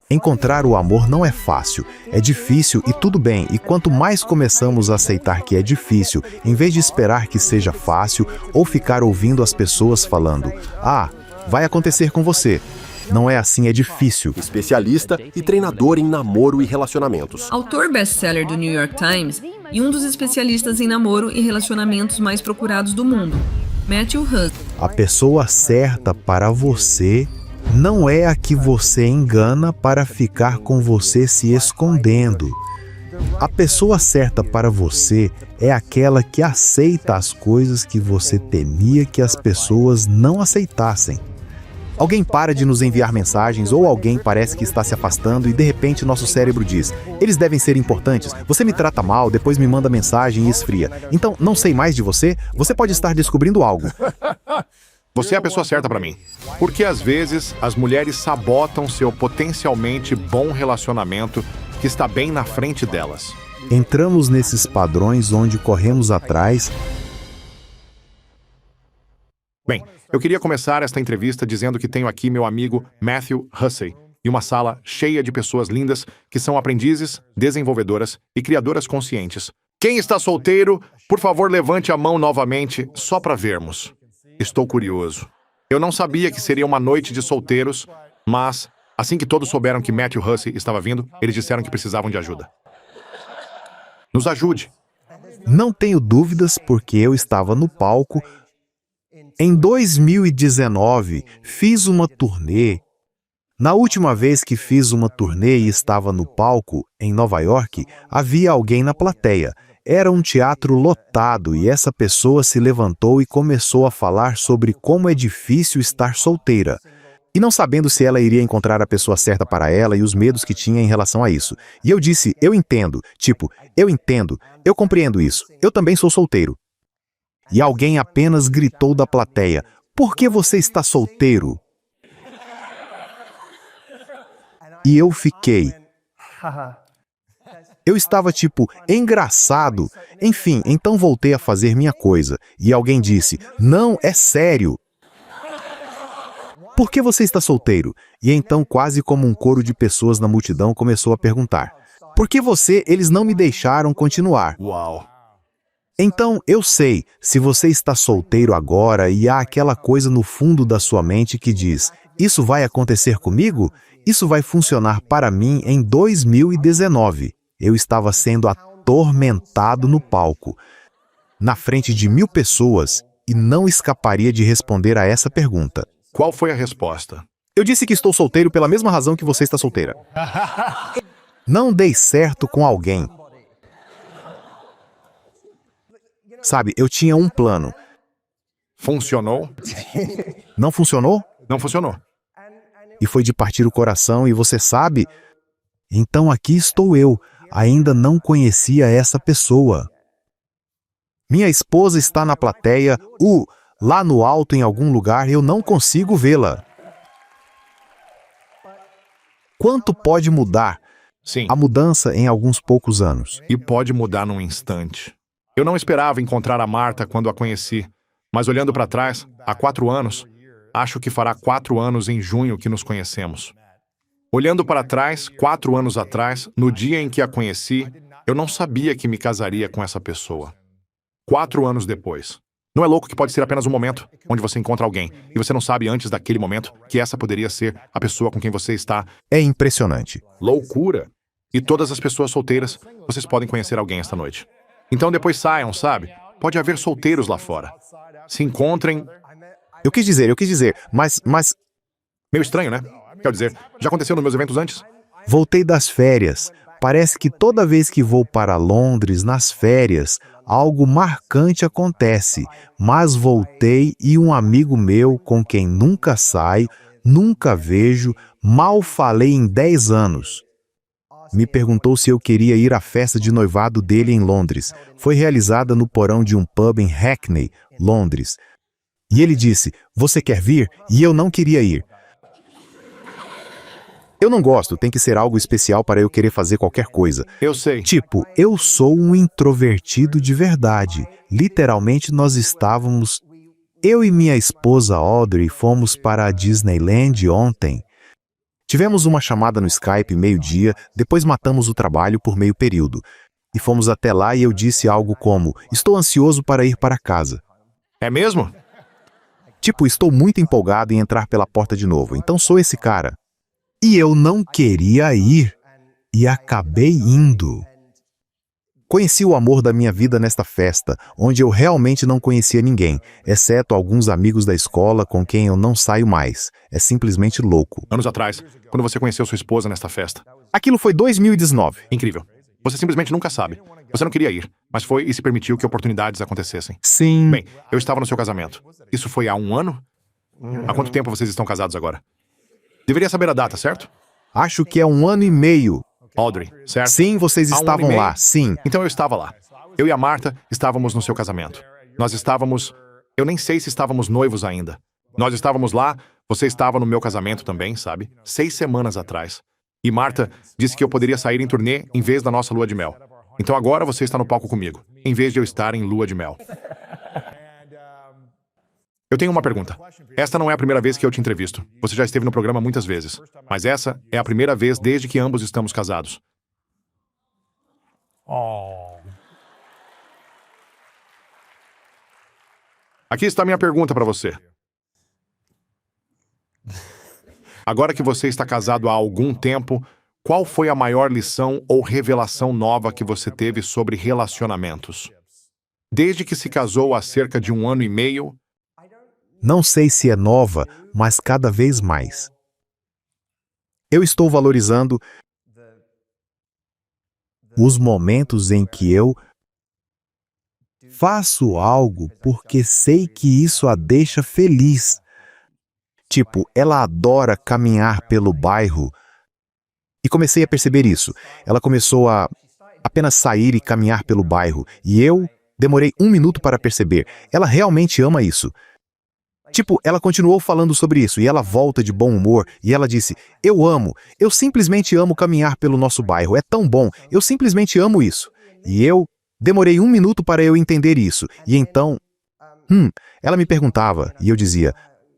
Encontrar o amor não é fácil, é difícil e tudo bem, e quanto mais começamos a aceitar que é difícil, em vez de esperar que seja fácil ou ficar ouvindo as pessoas falando, ah, vai acontecer com você. Não é assim, é difícil. Especialista e treinador em namoro e relacionamentos. Autor best-seller do New York Times e um dos especialistas em namoro e relacionamentos mais procurados do mundo, Matthew Hussey. A pessoa certa para você não é a que você engana para ficar com você se escondendo. A pessoa certa para você é aquela que aceita as coisas que você temia que as pessoas não aceitassem. Alguém para de nos enviar mensagens ou alguém parece que está se afastando e de repente nosso cérebro diz: eles devem ser importantes, você me trata mal, depois me manda mensagem e esfria. Então, não sei mais de você, você pode estar descobrindo algo. Você é a pessoa certa para mim. Porque às vezes as mulheres sabotam seu potencialmente bom relacionamento que está bem na frente delas. Entramos nesses padrões onde corremos atrás. Bem, eu queria começar esta entrevista dizendo que tenho aqui meu amigo Matthew Hussey e uma sala cheia de pessoas lindas que são aprendizes, desenvolvedoras e criadoras conscientes. Quem está solteiro, por favor levante a mão novamente só para vermos. Estou curioso. Eu não sabia que seria uma noite de solteiros, mas assim que todos souberam que Matthew Hussey estava vindo, eles disseram que precisavam de ajuda. Nos ajude. Não tenho dúvidas porque eu estava no palco. Em 2019, fiz uma turnê. Na última vez que fiz uma turnê e estava no palco, em Nova York, havia alguém na plateia. Era um teatro lotado e essa pessoa se levantou e começou a falar sobre como é difícil estar solteira. E não sabendo se ela iria encontrar a pessoa certa para ela e os medos que tinha em relação a isso. E eu disse, eu entendo. Tipo, eu entendo, eu compreendo isso. Eu também sou solteiro. E alguém apenas gritou da plateia, por que você está solteiro? E eu fiquei. Eu estava tipo, engraçado. Enfim, então voltei a fazer minha coisa. E alguém disse, não, é sério. Por que você está solteiro? E então quase como um coro de pessoas na multidão começou a perguntar. Por que eles não me deixaram continuar? Uau. Então, eu sei, se você está solteiro agora e há aquela coisa no fundo da sua mente que diz, isso vai acontecer comigo? Isso vai funcionar para mim em 2019. Eu estava sendo atormentado no palco, na frente de 1000 pessoas, e não escaparia de responder a essa pergunta. Qual foi a resposta? Eu disse que estou solteiro pela mesma razão que você está solteira. Não dei certo com alguém. Sabe, eu tinha um plano. Funcionou? Não funcionou? Não funcionou. E foi de partir o coração, e você sabe? Então aqui estou eu, ainda não conhecia essa pessoa. Minha esposa está na plateia, lá no alto em algum lugar, eu não consigo vê-la. Quanto pode mudar? Sim. A mudança em alguns poucos anos. E pode mudar num instante. Eu não esperava encontrar a Marta quando a conheci, mas olhando para trás, há 4 anos, acho que fará 4 anos em junho que nos conhecemos. Olhando para trás, 4 anos atrás, no dia em que a conheci, eu não sabia que me casaria com essa pessoa. 4 anos depois. Não é louco que pode ser apenas um momento onde você encontra alguém e você não sabe antes daquele momento que essa poderia ser a pessoa com quem você está? É impressionante. Loucura! E todas as pessoas solteiras, vocês podem conhecer alguém esta noite. Então depois saiam, sabe? Pode haver solteiros lá fora. Se encontrem... Eu quis dizer, mas... Meio estranho, né? Quer dizer, já aconteceu nos meus eventos antes? Voltei das férias. Parece que toda vez que vou para Londres, nas férias, algo marcante acontece. Mas voltei e um amigo meu, com quem nunca saio, nunca vejo, mal falei em 10 anos. Me perguntou se eu queria ir à festa de noivado dele em Londres. Foi realizada no porão de um pub em Hackney, Londres. E ele disse, você quer vir? E eu não queria ir. Eu não gosto, tem que ser algo especial para eu querer fazer qualquer coisa. Eu sei. Tipo, eu sou um introvertido de verdade. Literalmente nós estávamos... Eu e minha esposa Audrey fomos para a Disneyland ontem. Tivemos uma chamada no Skype meio-dia, depois matamos o trabalho por meio período. E fomos até lá e eu disse algo como, estou ansioso para ir para casa. É mesmo? Tipo, estou muito empolgado em entrar pela porta de novo, então sou esse cara. E eu não queria ir. E acabei indo. Conheci o amor da minha vida nesta festa, onde eu realmente não conhecia ninguém, exceto alguns amigos da escola com quem eu não saio mais. É simplesmente louco. Anos atrás, quando você conheceu sua esposa nesta festa. Aquilo foi 2019. Incrível. Você simplesmente nunca sabe. Você não queria ir, mas foi e se permitiu que oportunidades acontecessem. Sim. Bem, eu estava no seu casamento. Isso foi há 1 ano? Há quanto tempo vocês estão casados agora? Deveria saber a data, certo? Acho que é 1 ano e meio. Audrey, certo? Sim, vocês Há 1 ano e estavam meio? lá, sim. Então eu estava lá. Eu e a Marta estávamos no seu casamento. Nós estávamos... Eu nem sei se estávamos noivos ainda. Nós estávamos lá, você estava no meu casamento também, sabe? 6 semanas atrás. E Marta disse que eu poderia sair em turnê em vez da nossa lua de mel. Então agora você está no palco comigo, em vez de eu estar em lua de mel. Eu tenho uma pergunta. Esta não é a primeira vez que eu te entrevisto. Você já esteve no programa muitas vezes. Mas essa é a primeira vez desde que ambos estamos casados. Aqui está a minha pergunta para você. Agora que você está casado há algum tempo, qual foi a maior lição ou revelação nova que você teve sobre relacionamentos? Desde que se casou há cerca de 1 ano e meio, Não sei se é nova, mas cada vez mais. Eu estou valorizando os momentos em que eu faço algo porque sei que isso a deixa feliz. Tipo, ela adora caminhar pelo bairro. E comecei a perceber isso. Ela começou a apenas sair e caminhar pelo bairro. E eu demorei 1 minuto para perceber. Ela realmente ama isso. Tipo, ela continuou falando sobre isso, e ela volta de bom humor, e ela disse, eu simplesmente amo caminhar pelo nosso bairro, é tão bom, eu simplesmente amo isso. E eu demorei 1 minuto para eu entender isso, e então, ela me perguntava, e eu dizia,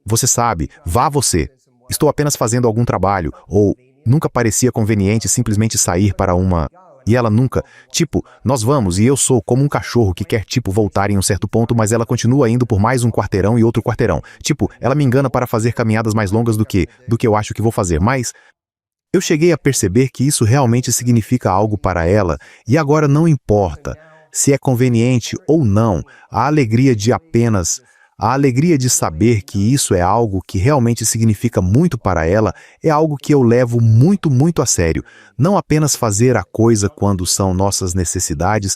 você sabe, vá você, estou apenas fazendo algum trabalho, ou nunca parecia conveniente simplesmente sair para uma... E ela nunca, tipo, nós vamos e eu sou como um cachorro que quer, tipo, voltar em um certo ponto, mas ela continua indo por mais um quarteirão e outro quarteirão. Tipo, ela me engana para fazer caminhadas mais longas do que eu acho que vou fazer, mas eu cheguei a perceber que isso realmente significa algo para ela, e agora não importa se é conveniente ou não, a alegria de saber que isso é algo que realmente significa muito para ela é algo que eu levo muito, muito a sério. Não apenas fazer a coisa quando são nossas necessidades,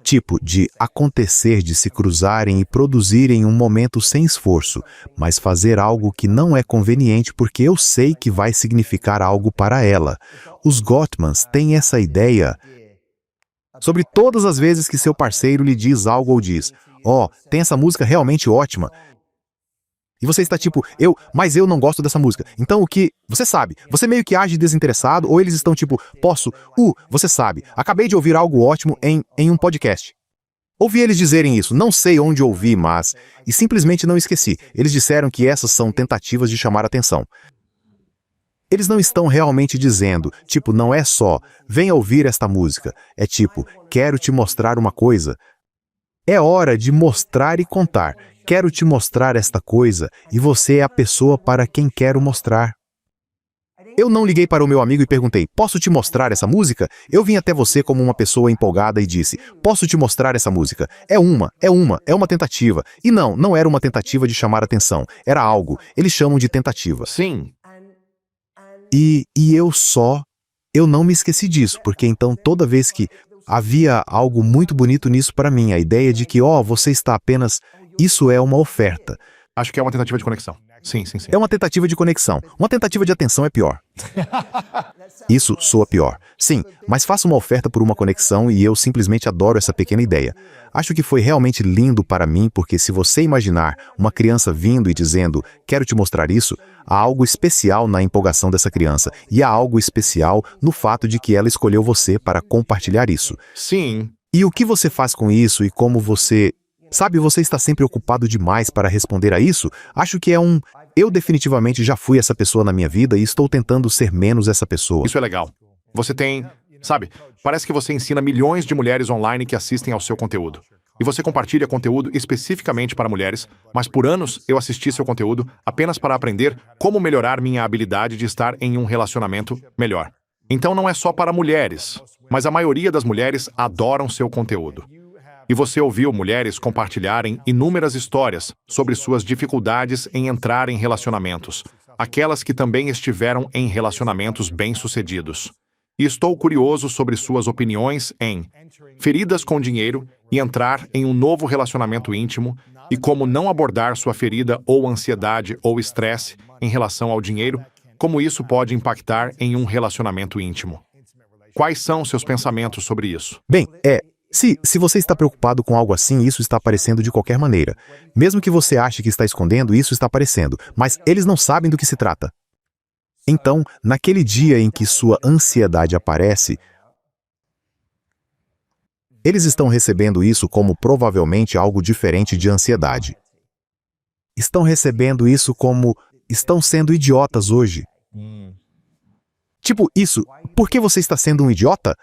tipo de acontecer de se cruzarem e produzirem um momento sem esforço, mas fazer algo que não é conveniente porque eu sei que vai significar algo para ela. Os Gottmans têm essa ideia sobre todas as vezes que seu parceiro lhe diz algo ou diz, tem essa música realmente ótima. E você está tipo, mas eu não gosto dessa música. Então o que, você sabe, você meio que age desinteressado, ou eles estão tipo, você sabe, acabei de ouvir algo ótimo em um podcast. Ouvi eles dizerem isso, não sei onde ouvi, mas... E simplesmente não esqueci. Eles disseram que essas são tentativas de chamar atenção. Eles não estão realmente dizendo, tipo, não é só, venha ouvir esta música. É tipo, quero te mostrar uma coisa. É hora de mostrar e contar. Quero te mostrar esta coisa, e você é a pessoa para quem quero mostrar. Eu não liguei para o meu amigo e perguntei, posso te mostrar essa música? Eu vim até você como uma pessoa empolgada e disse, posso te mostrar essa música? É uma tentativa. E não era uma tentativa de chamar atenção. Era algo, eles chamam de tentativa. sim. E eu não me esqueci disso, porque então toda vez que havia algo muito bonito nisso para mim, a ideia de que, você está apenas... Isso é uma oferta. Acho que é uma tentativa de conexão. Sim. É uma tentativa de conexão. Uma tentativa de atenção é pior. Isso soa pior. Sim, mas faça uma oferta por uma conexão e eu simplesmente adoro essa pequena ideia. Acho que foi realmente lindo para mim, porque se você imaginar uma criança vindo e dizendo, quero te mostrar isso, há algo especial na empolgação dessa criança. E há algo especial no fato de que ela escolheu você para compartilhar isso. Sim. E o que você faz com isso e como você... Sabe, você está sempre ocupado demais para responder a isso? Acho que Eu definitivamente já fui essa pessoa na minha vida e estou tentando ser menos essa pessoa. Isso é legal. Você tem... Sabe, parece que você ensina milhões de mulheres online que assistem ao seu conteúdo. E você compartilha conteúdo especificamente para mulheres, mas por anos eu assisti seu conteúdo apenas para aprender como melhorar minha habilidade de estar em um relacionamento melhor. Então não é só para mulheres, mas a maioria das mulheres adoram seu conteúdo. E você ouviu mulheres compartilharem inúmeras histórias sobre suas dificuldades em entrar em relacionamentos, aquelas que também estiveram em relacionamentos bem-sucedidos. E estou curioso sobre suas opiniões em feridas com dinheiro e entrar em um novo relacionamento íntimo e como não abordar sua ferida ou ansiedade ou estresse em relação ao dinheiro, como isso pode impactar em um relacionamento íntimo. Quais são seus pensamentos sobre isso? Bem, se você está preocupado com algo assim, isso está aparecendo de qualquer maneira. Mesmo que você ache que está escondendo, isso está aparecendo, mas eles não sabem do que se trata. Então, naquele dia em que sua ansiedade aparece, eles estão recebendo isso como provavelmente algo diferente de ansiedade. Estão recebendo isso como estão sendo idiotas hoje. Tipo, isso, por que você está sendo um idiota?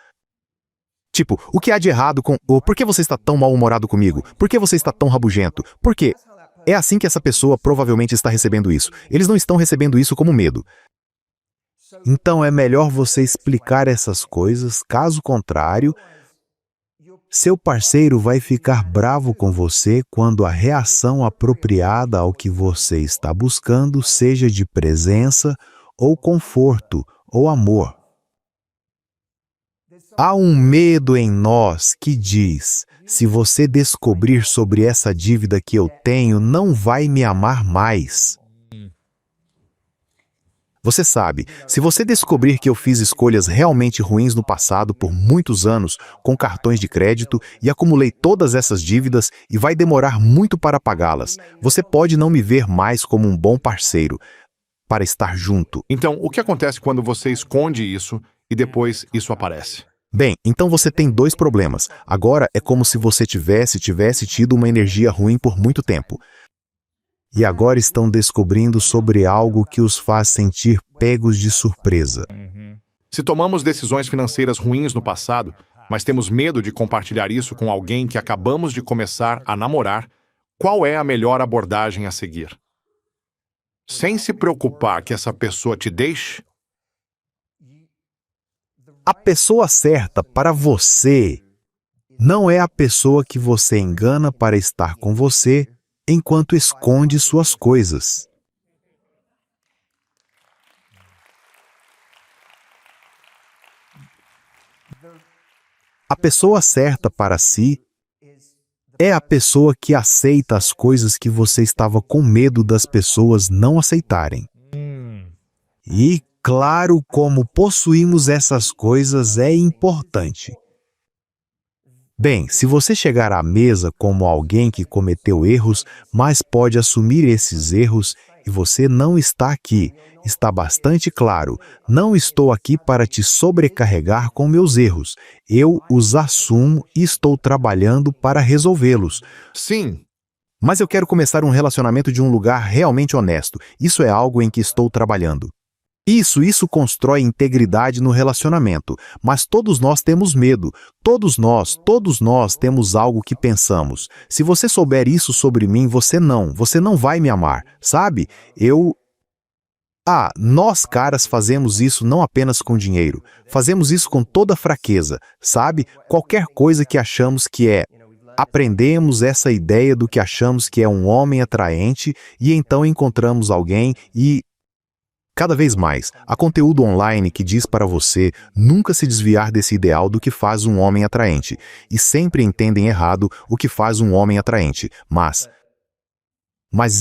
Tipo, o que há de errado com... Ou por que você está tão mal-humorado comigo? Por que você está tão rabugento? Por quê? É assim que essa pessoa provavelmente está recebendo isso. Eles não estão recebendo isso como medo. Então é melhor você explicar essas coisas, caso contrário, seu parceiro vai ficar bravo com você quando a reação apropriada ao que você está buscando seja de presença, ou conforto, ou amor. Há um medo em nós que diz, se você descobrir sobre essa dívida que eu tenho, não vai me amar mais. Você sabe, se você descobrir que eu fiz escolhas realmente ruins no passado por muitos anos, com cartões de crédito, e acumulei todas essas dívidas e vai demorar muito para pagá-las, você pode não me ver mais como um bom parceiro para estar junto. Então, o que acontece quando você esconde isso e depois isso aparece? Bem, então você tem dois problemas. Agora é como se você tivesse tido uma energia ruim por muito tempo. E agora estão descobrindo sobre algo que os faz sentir pegos de surpresa. Se tomamos decisões financeiras ruins no passado, mas temos medo de compartilhar isso com alguém que acabamos de começar a namorar, qual é a melhor abordagem a seguir? Sem se preocupar que essa pessoa te deixe? A pessoa certa para você não é a pessoa que você engana para estar com você enquanto esconde suas coisas. A pessoa certa para si é a pessoa que aceita as coisas que você estava com medo das pessoas não aceitarem. E, claro, como possuímos essas coisas é importante. Bem, se você chegar à mesa como alguém que cometeu erros, mas pode assumir esses erros, e você não está aqui, está bastante claro, não estou aqui para te sobrecarregar com meus erros. Eu os assumo e estou trabalhando para resolvê-los. Sim. Mas eu quero começar um relacionamento de um lugar realmente honesto. Isso é algo em que estou trabalhando. Isso constrói integridade no relacionamento, mas todos nós temos medo, todos nós temos algo que pensamos. Se você souber isso sobre mim, você não vai me amar, sabe? Nós caras fazemos isso não apenas com dinheiro, fazemos isso com toda fraqueza, sabe? Qualquer coisa que achamos que é. Aprendemos essa ideia do que achamos que é um homem atraente e então encontramos alguém e... Cada vez mais, há conteúdo online que diz para você nunca se desviar desse ideal do que faz um homem atraente, e sempre entendem errado o que faz um homem atraente, mas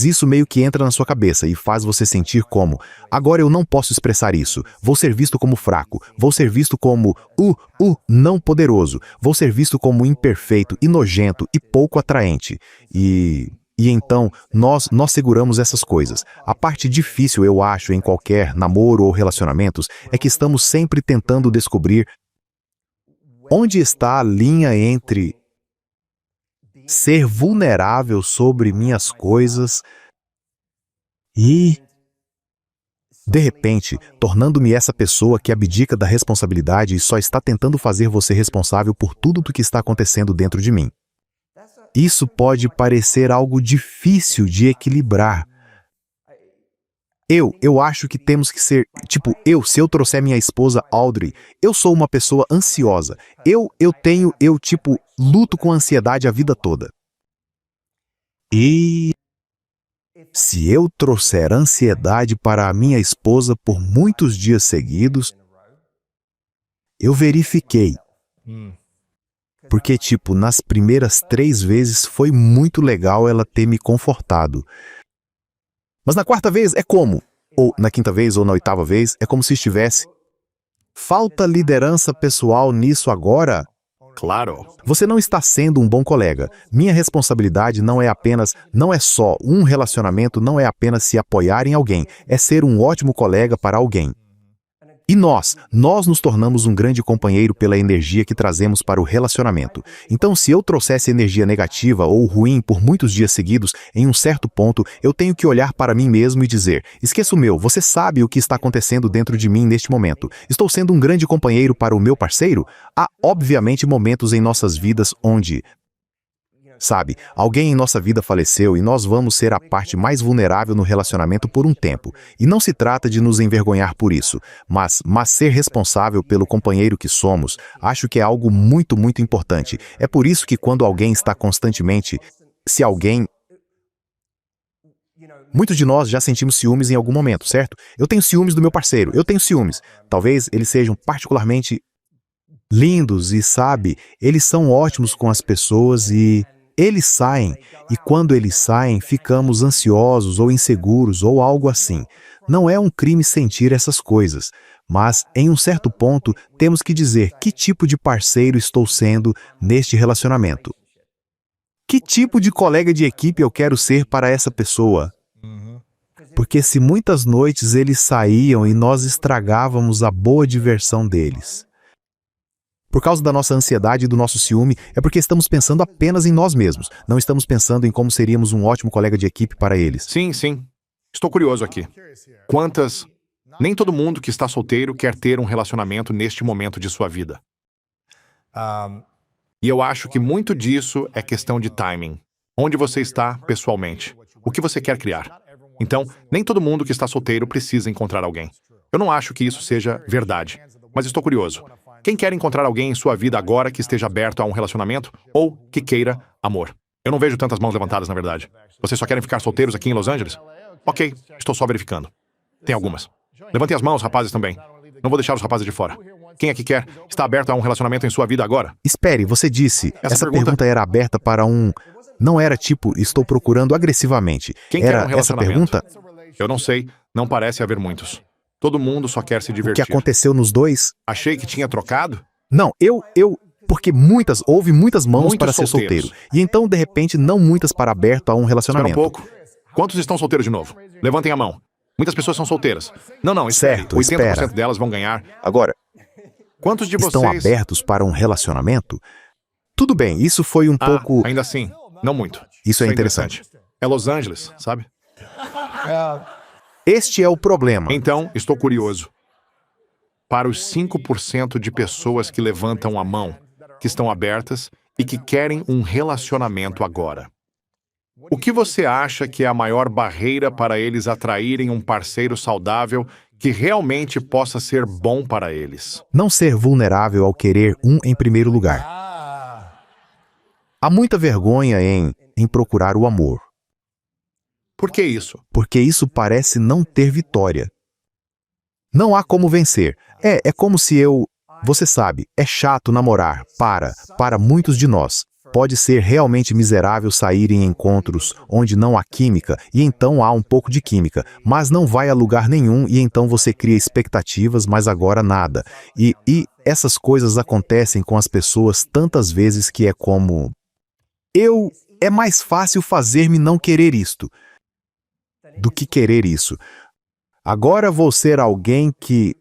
isso meio que entra na sua cabeça e faz você sentir como, agora eu não posso expressar isso, vou ser visto como fraco, vou ser visto como não poderoso, vou ser visto como imperfeito e nojento e pouco atraente, E então, nós seguramos essas coisas. A parte difícil, eu acho, em qualquer namoro ou relacionamentos, é que estamos sempre tentando descobrir onde está a linha entre ser vulnerável sobre minhas coisas e, de repente, tornando-me essa pessoa que abdica da responsabilidade e só está tentando fazer você responsável por tudo o que está acontecendo dentro de mim. Isso pode parecer algo difícil de equilibrar. Eu acho que temos que ser, se eu trouxer minha esposa Audrey, eu sou uma pessoa ansiosa. Eu luto com ansiedade a vida toda. E se eu trouxer ansiedade para a minha esposa por muitos dias seguidos, eu verifiquei. Porque, nas primeiras 3 vezes foi muito legal ela ter me confortado. Mas na 4ª vez é como? Ou na 5ª vez ou na 8ª vez é como se estivesse. Falta liderança pessoal nisso agora? Claro. Você não está sendo um bom colega. Minha responsabilidade não é só um relacionamento, não é apenas se apoiar em alguém, é ser um ótimo colega para alguém. E nós nos tornamos um grande companheiro pela energia que trazemos para o relacionamento. Então, se eu trouxesse energia negativa ou ruim por muitos dias seguidos, em um certo ponto, eu tenho que olhar para mim mesmo e dizer, esqueça o meu, você sabe o que está acontecendo dentro de mim neste momento. Estou sendo um grande companheiro para o meu parceiro? Há, obviamente, momentos em nossas vidas onde... alguém em nossa vida faleceu e nós vamos ser a parte mais vulnerável no relacionamento por um tempo. E não se trata de nos envergonhar por isso, mas ser responsável pelo companheiro que somos, acho que é algo muito, muito importante. É por isso que quando alguém está constantemente... Muitos de nós já sentimos ciúmes em algum momento, certo? Eu tenho ciúmes do meu parceiro, eu tenho ciúmes. Talvez eles sejam particularmente lindos e, eles são ótimos com as pessoas e... eles saem, e quando eles saem, ficamos ansiosos ou inseguros ou algo assim. Não é um crime sentir essas coisas, mas, em um certo ponto, temos que dizer que tipo de parceiro estou sendo neste relacionamento. Que tipo de colega de equipe eu quero ser para essa pessoa? Porque se muitas noites eles saíam e nós estragávamos a boa diversão deles. Por causa da nossa ansiedade e do nosso ciúme, é porque estamos pensando apenas em nós mesmos. Não estamos pensando em como seríamos um ótimo colega de equipe para eles. Sim. Estou curioso aqui. Nem todo mundo que está solteiro quer ter um relacionamento neste momento de sua vida. E eu acho que muito disso é questão de timing. Onde você está pessoalmente. O que você quer criar. Então, nem todo mundo que está solteiro precisa encontrar alguém. Eu não acho que isso seja verdade. Mas estou curioso. Quem quer encontrar alguém em sua vida agora que esteja aberto a um relacionamento ou que queira amor? Eu não vejo tantas mãos levantadas, na verdade. Vocês só querem ficar solteiros aqui em Los Angeles? Ok, estou só verificando. Tem algumas. Levantem as mãos, rapazes, também. Não vou deixar os rapazes de fora. Quem aqui quer está aberto a um relacionamento em sua vida agora? Espere, você disse, essa pergunta era aberta para um... Não era estou procurando agressivamente. Quem quer um Era essa relacionamento? pergunta? Eu não sei, não parece haver muitos. Todo mundo só quer se O divertir. que aconteceu nos dois? Achei que tinha trocado? Não, porque houve muitas mãos Muitos para ser solteiros. solteiro. E então, de repente, não muitas para aberto a um Espera um relacionamento. pouco. Quantos estão solteiros de novo? Levantem a mão. Muitas pessoas são solteiras. Não, espere. Certo, 80% espera. delas vão ganhar. Agora, Quantos de estão vocês... abertos para um relacionamento? Tudo bem, isso foi um pouco... ainda assim, não muito. Isso é interessante. É Los Angeles, sabe? Este é o problema. Então, estou curioso. Para os 5% de pessoas que levantam a mão, que estão abertas e que querem um relacionamento agora. O que você acha que é a maior barreira para eles atraírem um parceiro saudável que realmente possa ser bom para eles? Não ser vulnerável ao querer em primeiro lugar. Há muita vergonha em procurar o amor, Por que isso? porque isso parece não ter vitória. Não há como vencer. É como se Você sabe, é chato namorar, para muitos de nós. Pode ser realmente miserável sair em encontros onde não há química, e então há um pouco de química, mas não vai a lugar nenhum e então você cria expectativas, mas agora nada. E essas coisas acontecem com as pessoas tantas vezes que é como... É mais fácil fazer-me não querer isto do que querer isso. Agora vou ser alguém que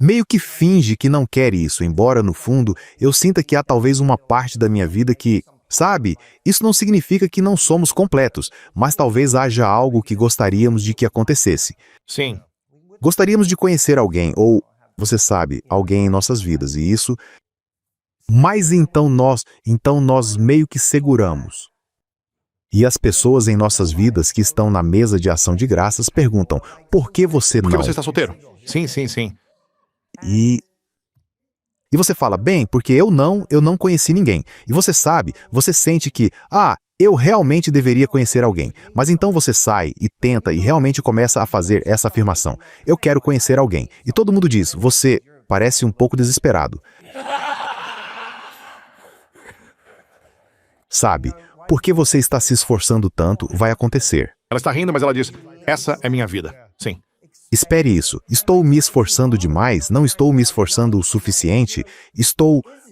meio que finge que não quer isso, embora no fundo eu sinta que há talvez uma parte da minha vida que Sabe, isso não significa que não somos completos, mas talvez haja algo que gostaríamos de que acontecesse. Sim. Gostaríamos de conhecer alguém, ou, você sabe, alguém em nossas vidas, e isso... Mas então nós meio que seguramos. E as pessoas em nossas vidas que estão na mesa de ação de graças perguntam, por que você Por que não? você está solteiro? Sim, sim, sim. E você fala, bem, porque eu não conheci ninguém. E você sabe, você sente que, eu realmente deveria conhecer alguém. Mas então você sai e tenta e realmente começa a fazer essa afirmação. Eu quero conhecer alguém. E todo mundo diz, você parece um pouco desesperado. Sabe, porque você está se esforçando tanto, vai acontecer. Ela está rindo, mas ela diz, essa é minha vida. Sim. Espere isso. Estou me esforçando demais? Não estou me esforçando o suficiente?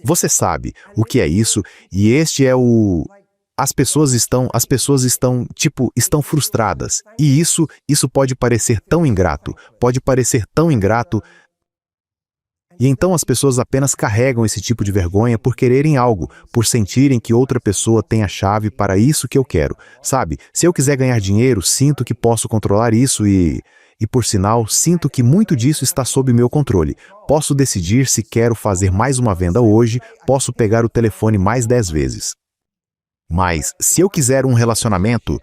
Você sabe o que é isso? E este é o... As pessoas estão, estão frustradas. E isso pode parecer tão ingrato. E então as pessoas apenas carregam esse tipo de vergonha por quererem algo, por sentirem que outra pessoa tem a chave para isso que eu quero. Sabe, se eu quiser ganhar dinheiro, sinto que posso controlar isso e por sinal, sinto que muito disso está sob meu controle. Posso decidir se quero fazer mais uma venda hoje, posso pegar o telefone mais 10 vezes. Mas, se eu quiser um relacionamento,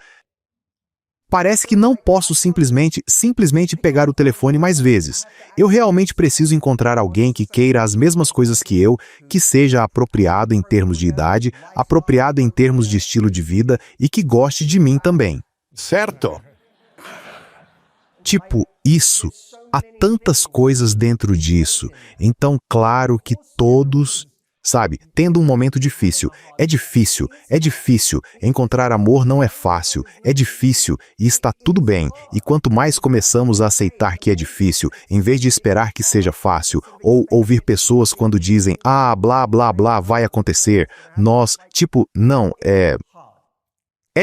parece que não posso simplesmente pegar o telefone mais vezes. Eu realmente preciso encontrar alguém que queira as mesmas coisas que eu, que seja apropriado em termos de idade, apropriado em termos de estilo de vida e que goste de mim também. Certo. Isso. Há tantas coisas dentro disso. Então, claro que todos... Sabe, tendo um momento difícil. É difícil. Encontrar amor não é fácil. É difícil e está tudo bem. E quanto mais começamos a aceitar que é difícil, em vez de esperar que seja fácil, ou ouvir pessoas quando dizem, blá, blá, blá, vai acontecer, nós, não, é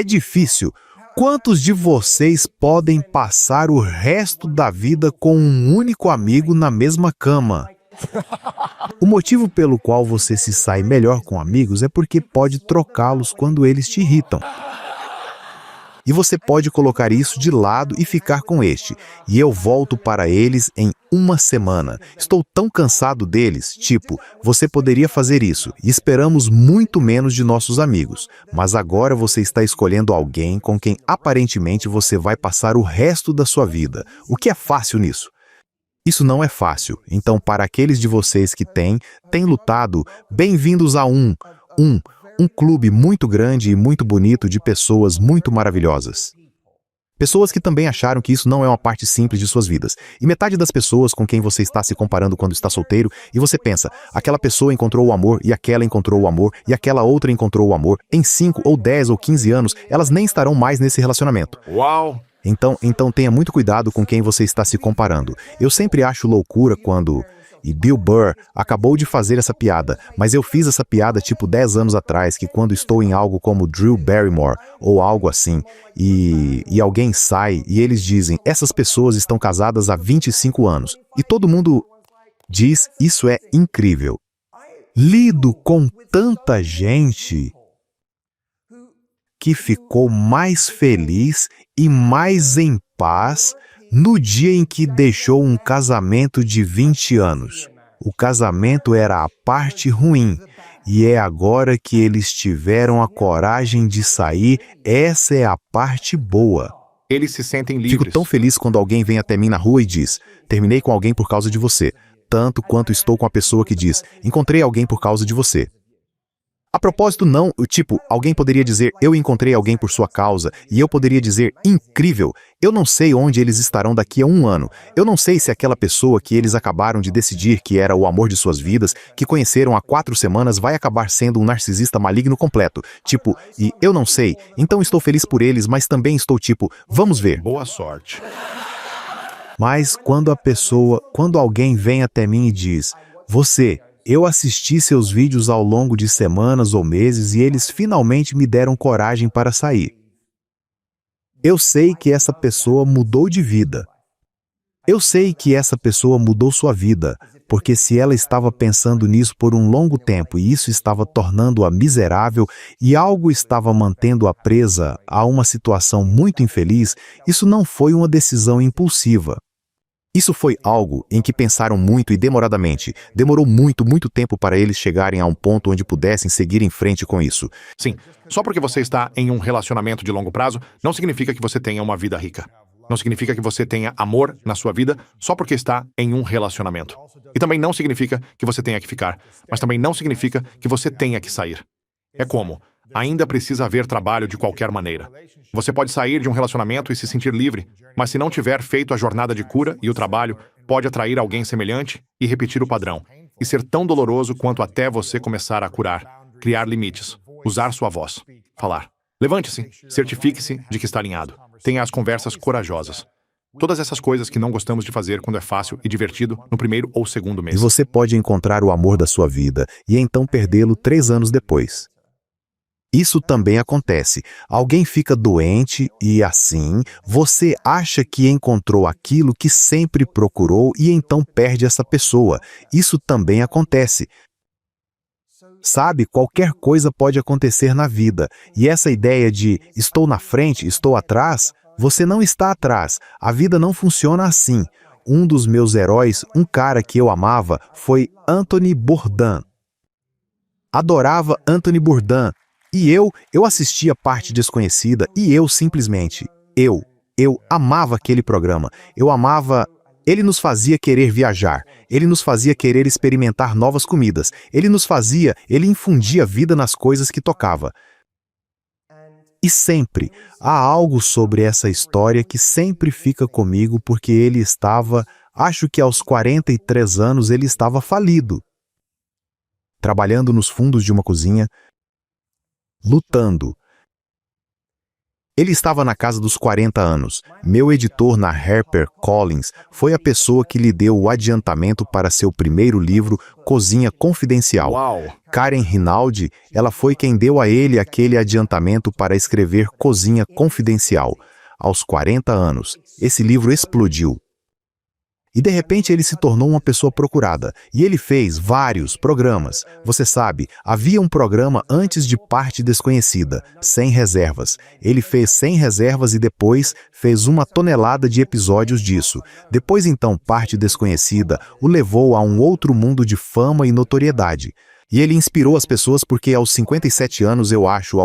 difícil. Quantos de vocês podem passar o resto da vida com um único amigo na mesma cama? O motivo pelo qual você se sai melhor com amigos é porque pode trocá-los quando eles te irritam. E você pode colocar isso de lado e ficar com este. E eu volto para eles em uma semana. Estou tão cansado deles. Você poderia fazer isso. E esperamos muito menos de nossos amigos. Mas agora você está escolhendo alguém com quem aparentemente você vai passar o resto da sua vida. O que é fácil nisso? Isso não é fácil. Então, para aqueles de vocês que têm lutado, bem-vindos a um clube muito grande e muito bonito de pessoas muito maravilhosas. Pessoas que também acharam que isso não é uma parte simples de suas vidas. E metade das pessoas com quem você está se comparando quando está solteiro, e você pensa, aquela pessoa encontrou o amor, e aquela encontrou o amor, e aquela outra encontrou o amor, em 5 ou 10 ou 15 anos, elas nem estarão mais nesse relacionamento. Uau! Então tenha muito cuidado com quem você está se comparando. Eu sempre acho loucura quando... E Bill Burr acabou de fazer essa piada, mas eu fiz essa piada 10 anos atrás, que quando estou em algo como Drew Barrymore, ou algo assim, e alguém sai e eles dizem, essas pessoas estão casadas há 25 anos. E todo mundo diz, isso é incrível. Lido com tanta gente que ficou mais feliz e mais em paz no dia em que deixou um casamento de 20 anos. O casamento era a parte ruim, e é agora que eles tiveram a coragem de sair, essa é a parte boa. Eles se sentem livres. Fico tão feliz quando alguém vem até mim na rua e diz, terminei com alguém por causa de você, tanto quanto estou com a pessoa que diz, encontrei alguém por causa de você. A propósito, não, alguém poderia dizer, eu encontrei alguém por sua causa, e eu poderia dizer, incrível, eu não sei onde eles estarão daqui a 1 ano, eu não sei se aquela pessoa que eles acabaram de decidir que era o amor de suas vidas, que conheceram há 4 semanas, vai acabar sendo um narcisista maligno completo, e eu não sei, então estou feliz por eles, mas também estou vamos ver. Boa sorte. Mas quando alguém vem até mim e diz, eu assisti seus vídeos ao longo de semanas ou meses e eles finalmente me deram coragem para sair. Eu sei que essa pessoa mudou de vida. Eu sei que essa pessoa mudou sua vida, porque se ela estava pensando nisso por um longo tempo e isso estava tornando-a miserável e algo estava mantendo-a presa a uma situação muito infeliz, isso não foi uma decisão impulsiva. Isso foi algo em que pensaram muito e demoradamente. Demorou muito, muito tempo para eles chegarem a um ponto onde pudessem seguir em frente com isso. Sim, só porque você está em um relacionamento de longo prazo, não significa que você tenha uma vida rica. Não significa que você tenha amor na sua vida só porque está em um relacionamento. E também não significa que você tenha que ficar, mas também não significa que você tenha que sair. É como: ainda precisa haver trabalho de qualquer maneira. Você pode sair de um relacionamento e se sentir livre, mas se não tiver feito a jornada de cura e o trabalho, pode atrair alguém semelhante e repetir o padrão, e ser tão doloroso quanto até você começar a curar, criar limites, usar sua voz, falar. Levante-se, certifique-se de que está alinhado. Tenha as conversas corajosas. Todas essas coisas que não gostamos de fazer quando é fácil e divertido no primeiro ou segundo E mês. você pode encontrar o amor da sua vida e então perdê-lo 3 anos depois. Isso também acontece. Alguém fica doente e, assim, você acha que encontrou aquilo que sempre procurou e então perde essa pessoa. Isso também acontece. Sabe, qualquer coisa pode acontecer na vida. E essa ideia de estou na frente, estou atrás, você não está atrás. A vida não funciona assim. Um dos meus heróis, um cara que eu amava, foi Anthony Bourdain. Adorava Anthony Bourdain. E eu assistia Parte Desconhecida e eu simplesmente, eu amava aquele programa. Eu amava. Ele nos fazia querer viajar, ele nos fazia querer experimentar novas comidas, ele infundia vida nas coisas que tocava. E sempre, há algo sobre essa história que sempre fica comigo porque ele estava, acho que aos 43 anos ele estava falido. Trabalhando nos fundos de uma cozinha, lutando. Ele estava na casa dos 40 anos. Meu editor na HarperCollins foi a pessoa que lhe deu o adiantamento para seu primeiro livro, Cozinha Confidencial. Uau! Karen Rinaldi, ela foi quem deu a ele aquele adiantamento para escrever Cozinha Confidencial. Aos 40 anos, esse livro explodiu. E de repente ele se tornou uma pessoa procurada. E ele fez vários programas. Você sabe, havia um programa antes de Parte Desconhecida, Sem Reservas. Ele fez Sem Reservas e depois fez 1 tonelada de episódios disso. Depois então Parte Desconhecida o levou a um outro mundo de fama e notoriedade. E ele inspirou as pessoas porque aos 57 anos eu acho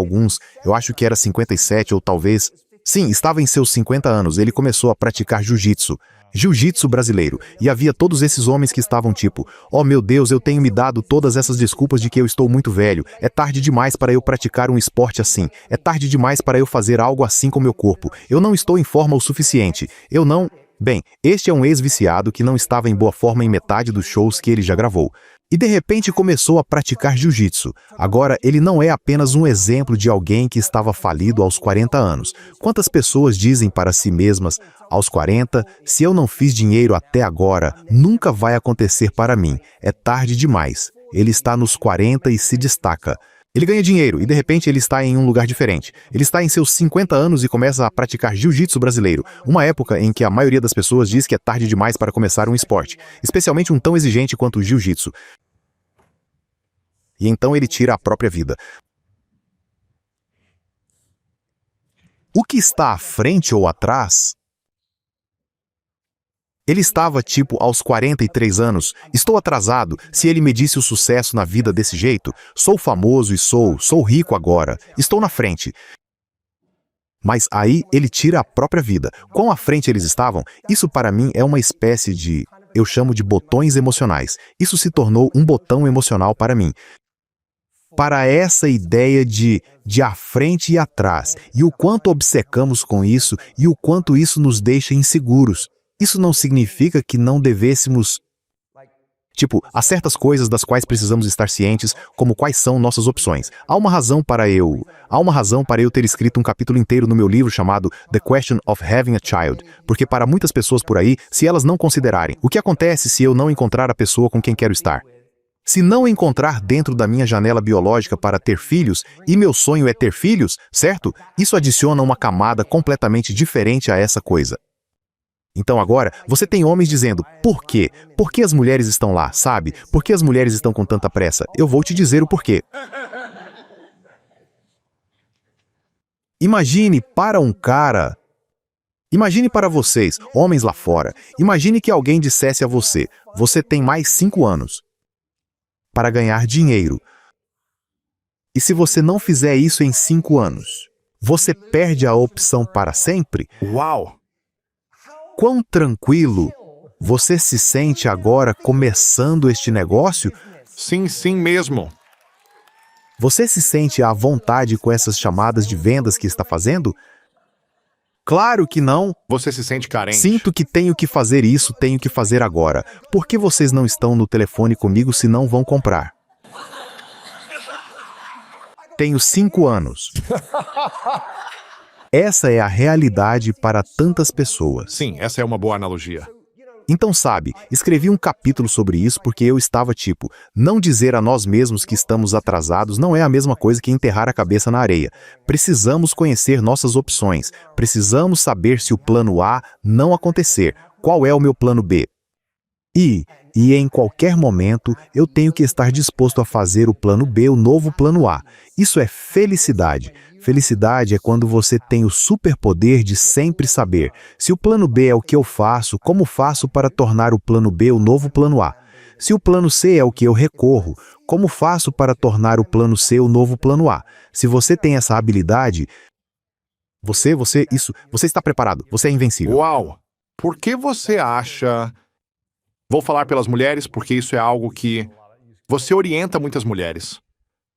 que era 57 ou talvez... Sim, estava em seus 50 anos, ele começou a praticar jiu-jitsu brasileiro, e havia todos esses homens que estavam tipo, oh meu Deus, eu tenho me dado todas essas desculpas de que eu estou muito velho, é tarde demais para eu praticar um esporte assim, é tarde demais para eu fazer algo assim com meu corpo, eu não estou em forma o suficiente, eu não... Bem, este é um ex-viciado que não estava em boa forma em metade dos shows que ele já gravou. E de repente começou a praticar jiu-jitsu. Agora, ele não é apenas um exemplo de alguém que estava falido aos 40 anos. Quantas pessoas dizem para si mesmas, aos 40, se eu não fiz dinheiro até agora, nunca vai acontecer para mim. É tarde demais. Ele está nos 40 e se destaca. Ele ganha dinheiro e de repente ele está em um lugar diferente. Ele está em seus 50 anos e começa a praticar jiu-jitsu brasileiro, uma época em que a maioria das pessoas diz que é tarde demais para começar um esporte, especialmente um tão exigente quanto o jiu-jitsu. E então ele tira a própria vida. O que está à frente ou atrás? Ele estava tipo aos 43 anos, estou atrasado, se ele medisse o sucesso na vida desse jeito, sou famoso e sou rico agora, estou na frente. Mas aí ele tira a própria vida. Quão à frente eles estavam? Isso para mim é uma espécie de, eu chamo de botões emocionais. Isso se tornou um botão emocional para mim. Para essa ideia de à frente e atrás, e o quanto obcecamos com isso, e o quanto isso nos deixa inseguros. Isso não significa que não devêssemos... há certas coisas das quais precisamos estar cientes, como quais são nossas opções. Há uma razão para eu ter escrito um capítulo inteiro no meu livro chamado The Question of Having a Child, porque para muitas pessoas por aí, se elas não considerarem, o que acontece se eu não encontrar a pessoa com quem quero estar? Se não encontrar dentro da minha janela biológica para ter filhos, e meu sonho é ter filhos, certo? Isso adiciona uma camada completamente diferente a essa coisa. Então agora, você tem homens dizendo, por quê? Por que as mulheres estão lá, sabe? Por que as mulheres estão com tanta pressa? Eu vou te dizer o porquê. Imagine para um cara... Imagine para vocês, homens lá fora, imagine que alguém dissesse a você, você tem mais 5 anos para ganhar dinheiro. E se você não fizer isso em 5 anos, você perde a opção para sempre? Uau! Quão tranquilo você se sente agora começando este negócio? Sim, sim mesmo. Você se sente à vontade com essas chamadas de vendas que está fazendo? Claro que não. Você se sente carente. Sinto que tenho que fazer isso, tenho que fazer agora. Por que vocês não estão no telefone comigo se não vão comprar? Tenho 5 anos. Essa é a realidade para tantas pessoas. Sim, essa é uma boa analogia. Então, sabe, escrevi um capítulo sobre isso porque eu estava tipo, não dizer a nós mesmos que estamos atrasados não é a mesma coisa que enterrar a cabeça na areia. Precisamos conhecer nossas opções. Precisamos saber se o plano A não acontecer. Qual é o meu plano B? E em qualquer momento, eu tenho que estar disposto a fazer o plano B, o novo plano A. Isso é felicidade. Felicidade é quando você tem o superpoder de sempre saber se o plano B é o que eu faço, como faço para tornar o plano B o novo plano A. Se o plano C é o que eu recorro, como faço para tornar o plano C o novo plano A. Se você tem essa habilidade, você está preparado, você é invencível. Uau! Por que você acha... Vou falar pelas mulheres porque isso é algo que você orienta muitas mulheres.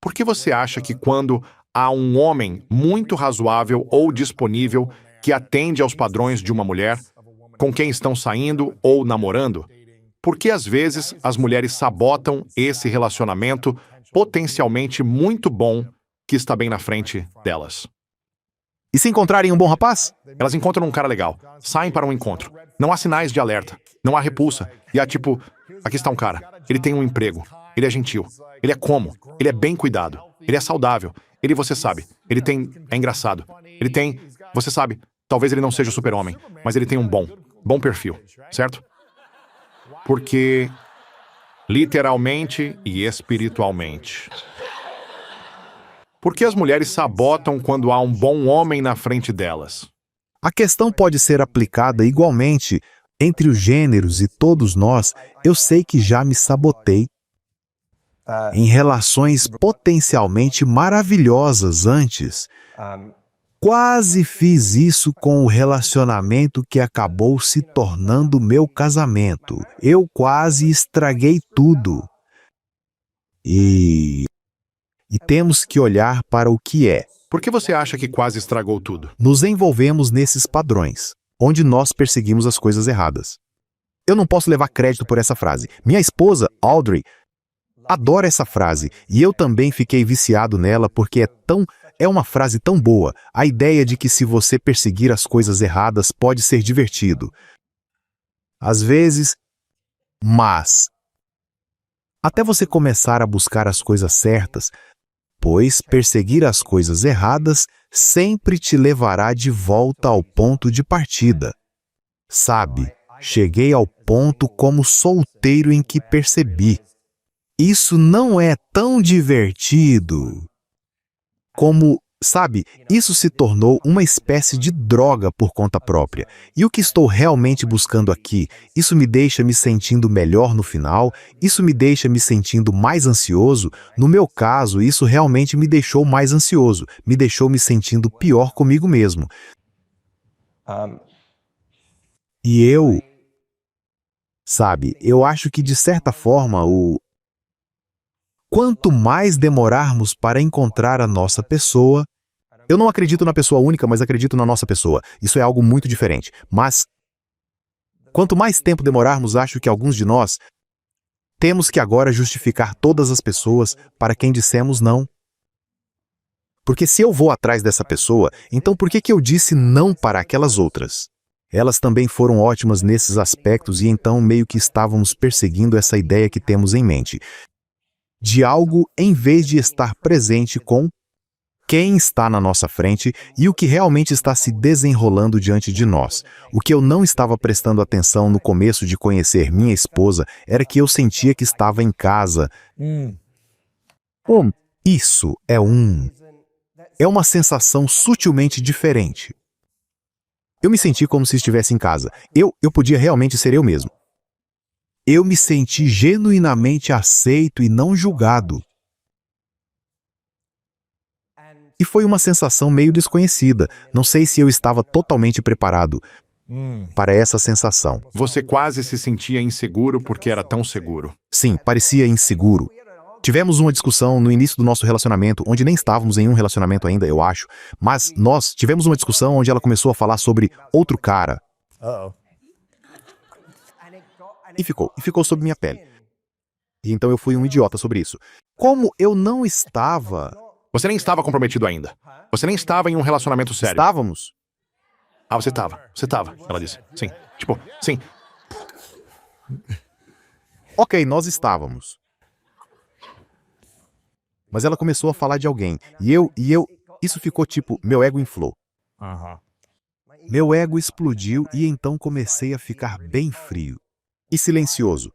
Por que você acha que quando há um homem muito razoável ou disponível que atende aos padrões de uma mulher, com quem estão saindo ou namorando, por que às vezes as mulheres sabotam esse relacionamento potencialmente muito bom que está bem na frente delas? E se encontrarem um bom rapaz? Elas encontram um cara legal, saem para um encontro. Não há sinais de alerta, não há repulsa. E há tipo, aqui está um cara, ele tem um emprego, ele é gentil, ele é como, ele é bem cuidado, ele é saudável, ele, você sabe, ele é engraçado, ele tem, você sabe, talvez ele não seja o super-homem, mas ele tem um bom perfil, certo? Porque, literalmente e espiritualmente. Por que as mulheres sabotam quando há um bom homem na frente delas? A questão pode ser aplicada igualmente entre os gêneros e todos nós. Eu sei que já me sabotei em relações potencialmente maravilhosas antes. Quase fiz isso com o relacionamento que acabou se tornando meu casamento. Eu quase estraguei tudo. E temos que olhar para o que é. Por que você acha que quase estragou tudo? Nos envolvemos nesses padrões, onde nós perseguimos as coisas erradas. Eu não posso levar crédito por essa frase. Minha esposa, Audrey, adora essa frase, e eu também fiquei viciado nela porque é uma frase tão boa, a ideia de que se você perseguir as coisas erradas pode ser divertido. Às vezes, mas até você começar a buscar as coisas certas, pois perseguir as coisas erradas sempre te levará de volta ao ponto de partida. Sabe, cheguei ao ponto como solteiro em que percebi. Isso não é tão divertido como, sabe, isso se tornou uma espécie de droga por conta própria. E o que estou realmente buscando aqui, isso me deixa me sentindo melhor no final, isso me deixa me sentindo mais ansioso. No meu caso, isso realmente me deixou mais ansioso, me deixou me sentindo pior comigo mesmo. E sabe, eu acho que de certa forma quanto mais demorarmos para encontrar a nossa pessoa, eu não acredito na pessoa única, mas acredito na nossa pessoa. Isso é algo muito diferente. Mas, quanto mais tempo demorarmos, acho que alguns de nós temos que agora justificar todas as pessoas para quem dissemos não. Porque se eu vou atrás dessa pessoa, então por que eu disse não para aquelas outras? Elas também foram ótimas nesses aspectos e então meio que estávamos perseguindo essa ideia que temos em mente. De algo em vez de estar presente com quem está na nossa frente e o que realmente está se desenrolando diante de nós. O que eu não estava prestando atenção no começo de conhecer minha esposa era que eu sentia que estava em casa. Isso é uma sensação sutilmente diferente. Eu me senti como se estivesse em casa. Eu podia realmente ser eu mesmo. Eu me senti genuinamente aceito e não julgado. E foi uma sensação meio desconhecida. Não sei se eu estava totalmente preparado para essa sensação. Você quase se sentia inseguro porque era tão seguro. Sim, parecia inseguro. Tivemos uma discussão no início do nosso relacionamento, onde nem estávamos em um relacionamento ainda, eu acho. Mas nós tivemos uma discussão onde ela começou a falar sobre outro cara. E ficou sob minha pele. E então eu fui um idiota sobre isso. Como eu não estava... Você nem estava comprometido ainda. Você nem estava em um relacionamento sério. Estávamos? Ah, você estava, ela disse. Sim, sim. Ok, nós estávamos. Mas ela começou a falar de alguém. E eu... Isso ficou tipo, meu ego inflou. Meu ego explodiu e então comecei a ficar bem frio. E silencioso.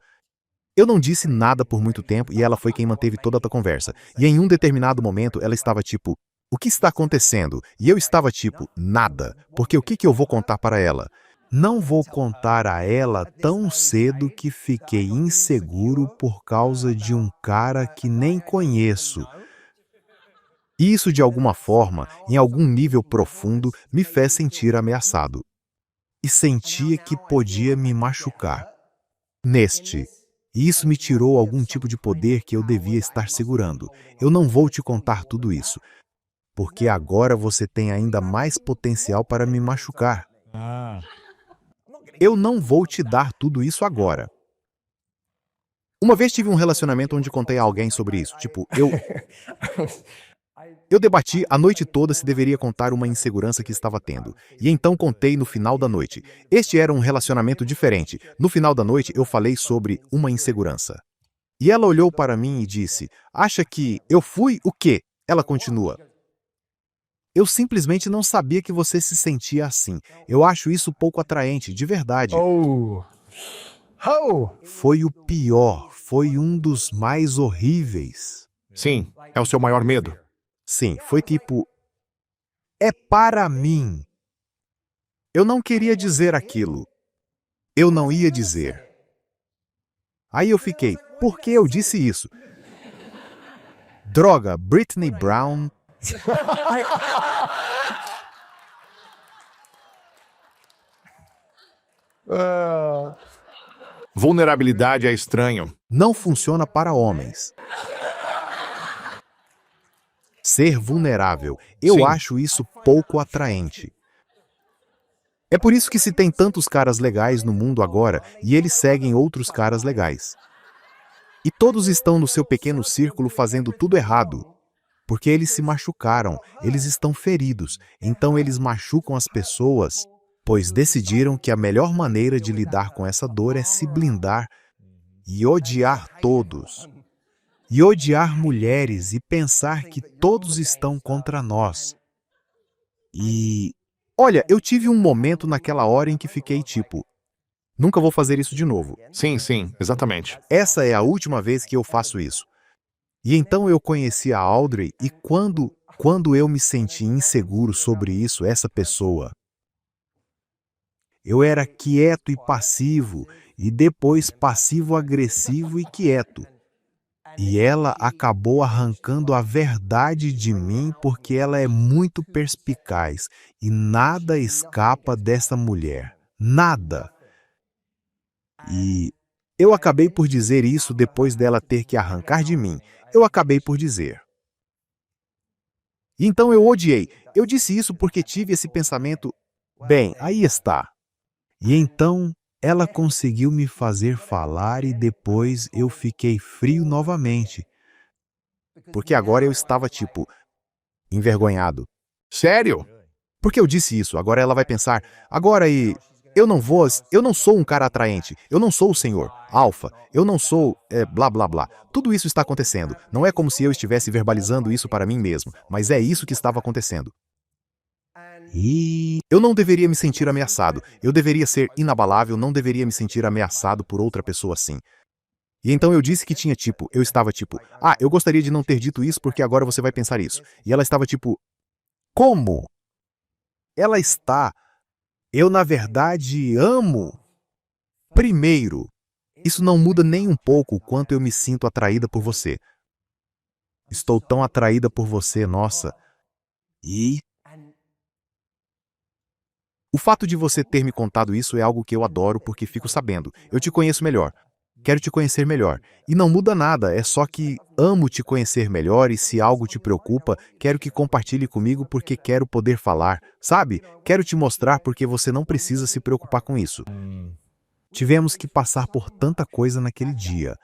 Eu não disse nada por muito tempo e ela foi quem manteve toda a conversa. E em um determinado momento ela estava tipo, o que está acontecendo? E eu estava tipo, nada. Porque o que eu vou contar para ela? Não vou contar a ela tão cedo que fiquei inseguro por causa de um cara que nem conheço. E isso, de alguma forma, em algum nível profundo, me fez sentir ameaçado. E sentia que podia me machucar. E isso me tirou algum tipo de poder que eu devia estar segurando. Eu não vou te contar tudo isso, porque agora você tem ainda mais potencial para me machucar. Eu não vou te dar tudo isso agora. Uma vez tive um relacionamento onde contei a alguém sobre isso. Tipo, eu debati a noite toda se deveria contar uma insegurança que estava tendo. E então contei no final da noite. Este era um relacionamento diferente. No final da noite eu falei sobre uma insegurança. E ela olhou para mim e disse, acha que eu fui o quê? Ela continua. Eu simplesmente não sabia que você se sentia assim. Eu acho isso pouco atraente, de verdade. Foi o pior, foi um dos mais horríveis. Sim, é o seu maior medo. Sim, foi tipo... É para mim. Eu não queria dizer aquilo. Eu não ia dizer. Aí eu fiquei, por que eu disse isso? Droga, Britney Brown... Vulnerabilidade é estranho. Não funciona para homens. Ser vulnerável, eu Sim. acho isso pouco atraente. É por isso que se tem tantos caras legais no mundo agora e eles seguem outros caras legais. E todos estão no seu pequeno círculo fazendo tudo errado. Porque eles se machucaram, eles estão feridos, então eles machucam as pessoas, pois decidiram que a melhor maneira de lidar com essa dor é se blindar e odiar todos. E odiar mulheres e pensar que todos estão contra nós. E... Olha, eu tive um momento naquela hora em que fiquei tipo, nunca vou fazer isso de novo. Sim, exatamente. Essa é a última vez que eu faço isso. E então eu conheci a Audrey e quando eu me senti inseguro sobre isso, essa pessoa, eu era quieto e passivo, e depois passivo-agressivo e quieto. E ela acabou arrancando a verdade de mim porque ela é muito perspicaz e nada escapa dessa mulher. Nada. E eu acabei por dizer isso depois dela ter que arrancar de mim. Eu acabei por dizer. E então eu odiei. Eu disse isso porque tive esse pensamento, bem, aí está. E então ela conseguiu me fazer falar e depois eu fiquei frio novamente. Porque agora eu estava tipo, envergonhado. Sério? Porque eu disse isso, agora ela vai pensar, agora e... eu não sou um cara atraente, eu não sou o senhor, alfa, eu não sou, blá blá blá. Tudo isso está acontecendo. Não é como se eu estivesse verbalizando isso para mim mesmo, mas é isso que estava acontecendo. E eu não deveria me sentir ameaçado, eu deveria ser inabalável, não deveria me sentir ameaçado por outra pessoa assim. E então eu disse que tinha tipo, eu estava tipo, eu gostaria de não ter dito isso porque agora você vai pensar isso. E ela estava tipo, como? Ela está, eu na verdade amo. Primeiro, isso não muda nem um pouco o quanto eu me sinto atraída por você. Estou tão atraída por você, nossa. E o fato de você ter me contado isso é algo que eu adoro porque fico sabendo. Eu te conheço melhor. Quero te conhecer melhor. E não muda nada, é só que amo te conhecer melhor e se algo te preocupa, quero que compartilhe comigo porque quero poder falar. Sabe? Quero te mostrar porque você não precisa se preocupar com isso. Tivemos que passar por tanta coisa naquele dia.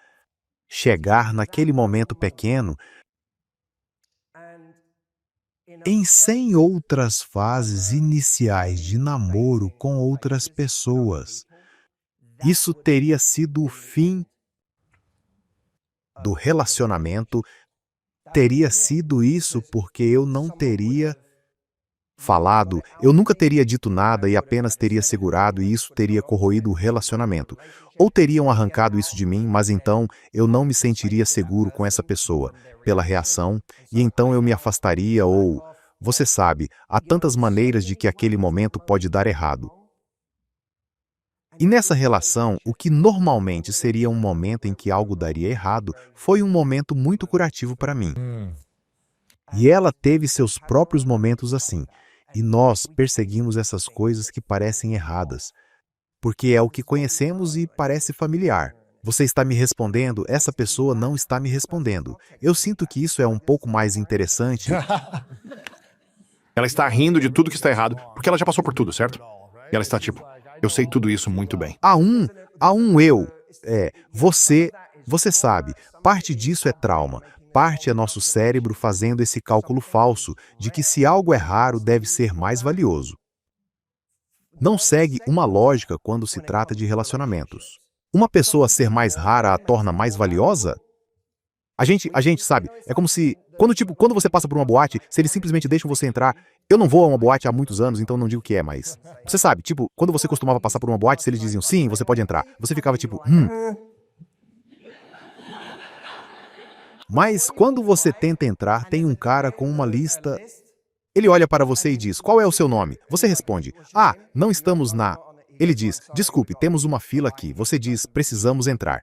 Chegar naquele momento pequeno em 100 outras fases iniciais de namoro com outras pessoas. Isso teria sido o fim do relacionamento, teria sido isso porque eu não teria falado, eu nunca teria dito nada e apenas teria segurado e isso teria corroído o relacionamento. Ou teriam arrancado isso de mim, mas então eu não me sentiria seguro com essa pessoa, pela reação, e então eu me afastaria ou... Você sabe, há tantas maneiras de que aquele momento pode dar errado. E nessa relação, o que normalmente seria um momento em que algo daria errado, foi um momento muito curativo para mim. E ela teve seus próprios momentos assim. E nós perseguimos essas coisas que parecem erradas, porque é o que conhecemos e parece familiar. Você está me respondendo, essa pessoa não está me respondendo. Eu sinto que isso é um pouco mais interessante. Ela está rindo de tudo que está errado, porque ela já passou por tudo, certo? E ela está tipo, eu sei tudo isso muito bem. Há um eu. Você sabe, parte disso é trauma. Parte é nosso cérebro fazendo esse cálculo falso de que se algo é raro deve ser mais valioso. Não segue uma lógica quando se trata de relacionamentos. Uma pessoa ser mais rara a torna mais valiosa? A gente sabe, é como se, quando você passa por uma boate, se eles simplesmente deixam você entrar, eu não vou a uma boate há muitos anos, então não digo o que é, mas... Você sabe, quando você costumava passar por uma boate, se eles diziam, sim, você pode entrar, você ficava tipo, Mas quando você tenta entrar, tem um cara com uma lista... Ele olha para você e diz, qual é o seu nome? Você responde, não estamos na... Ele diz, desculpe, temos uma fila aqui. Você diz, precisamos entrar.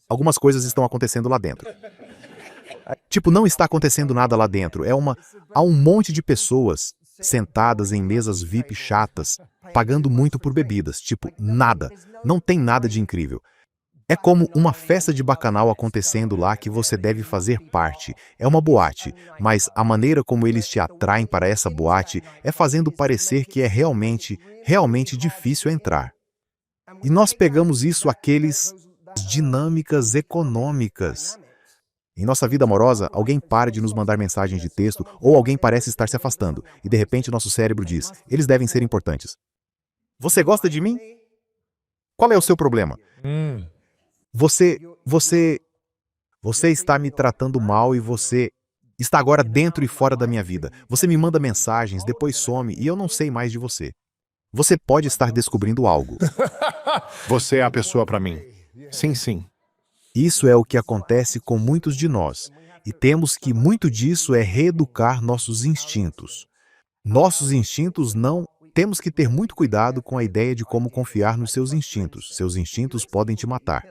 Algumas coisas estão acontecendo lá dentro. Não está acontecendo nada lá dentro. Há um monte de pessoas sentadas em mesas VIP chatas, pagando muito por bebidas. Nada. Não tem nada de incrível. É como uma festa de bacanal acontecendo lá que você deve fazer parte. É uma boate, mas a maneira como eles te atraem para essa boate é fazendo parecer que é realmente difícil entrar. E nós pegamos isso àqueles dinâmicas econômicas. Em nossa vida amorosa, alguém para de nos mandar mensagens de texto ou alguém parece estar se afastando e de repente nosso cérebro diz, eles devem ser importantes. Você gosta de mim? Qual é o seu problema? Você está me tratando mal e você está agora dentro e fora da minha vida. Você me manda mensagens, depois some e eu não sei mais de você. Você pode estar descobrindo algo. Você é a pessoa para mim. Sim, sim. Isso é o que acontece com muitos de nós. E temos que muito disso é reeducar nossos instintos. Nossos instintos não... Temos que ter muito cuidado com a ideia de como confiar nos seus instintos. Seus instintos podem te matar.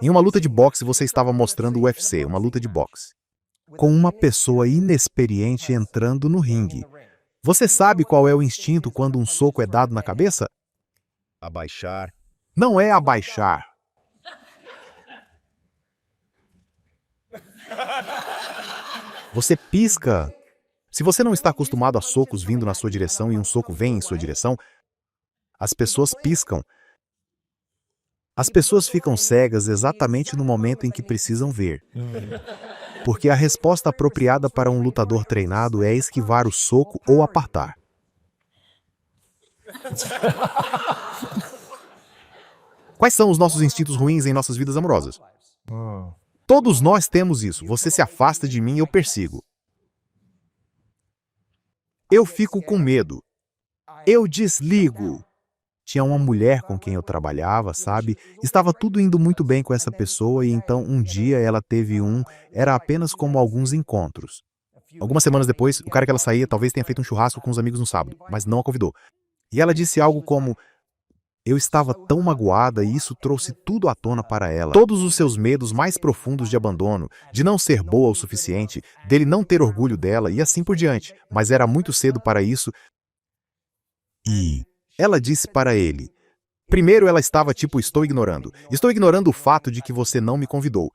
Em uma luta de boxe, você estava mostrando o UFC, uma luta de boxe, com uma pessoa inexperiente entrando no ringue. Você sabe qual é o instinto quando um soco é dado na cabeça? Abaixar. Não é abaixar. Você pisca. Se você não está acostumado a socos vindo na sua direção e um soco vem em sua direção, as pessoas piscam. As pessoas ficam cegas exatamente no momento em que precisam ver. Porque a resposta apropriada para um lutador treinado é esquivar o soco ou apartar. Quais são os nossos instintos ruins em nossas vidas amorosas? Todos nós temos isso. Você se afasta de mim, eu persigo. Eu fico com medo. Eu desligo. Tinha uma mulher com quem eu trabalhava, sabe? Estava tudo indo muito bem com essa pessoa e então um dia ela teve era apenas como alguns encontros. Algumas semanas depois, o cara que ela saía talvez tenha feito um churrasco com os amigos no sábado, mas não a convidou. E ela disse algo como: eu estava tão magoada e isso trouxe tudo à tona para ela. Todos os seus medos mais profundos de abandono, de não ser boa o suficiente, dele não ter orgulho dela e assim por diante. Mas era muito cedo para isso. E ela disse para ele: primeiro ela estava tipo, estou ignorando. Estou ignorando o fato de que você não me convidou.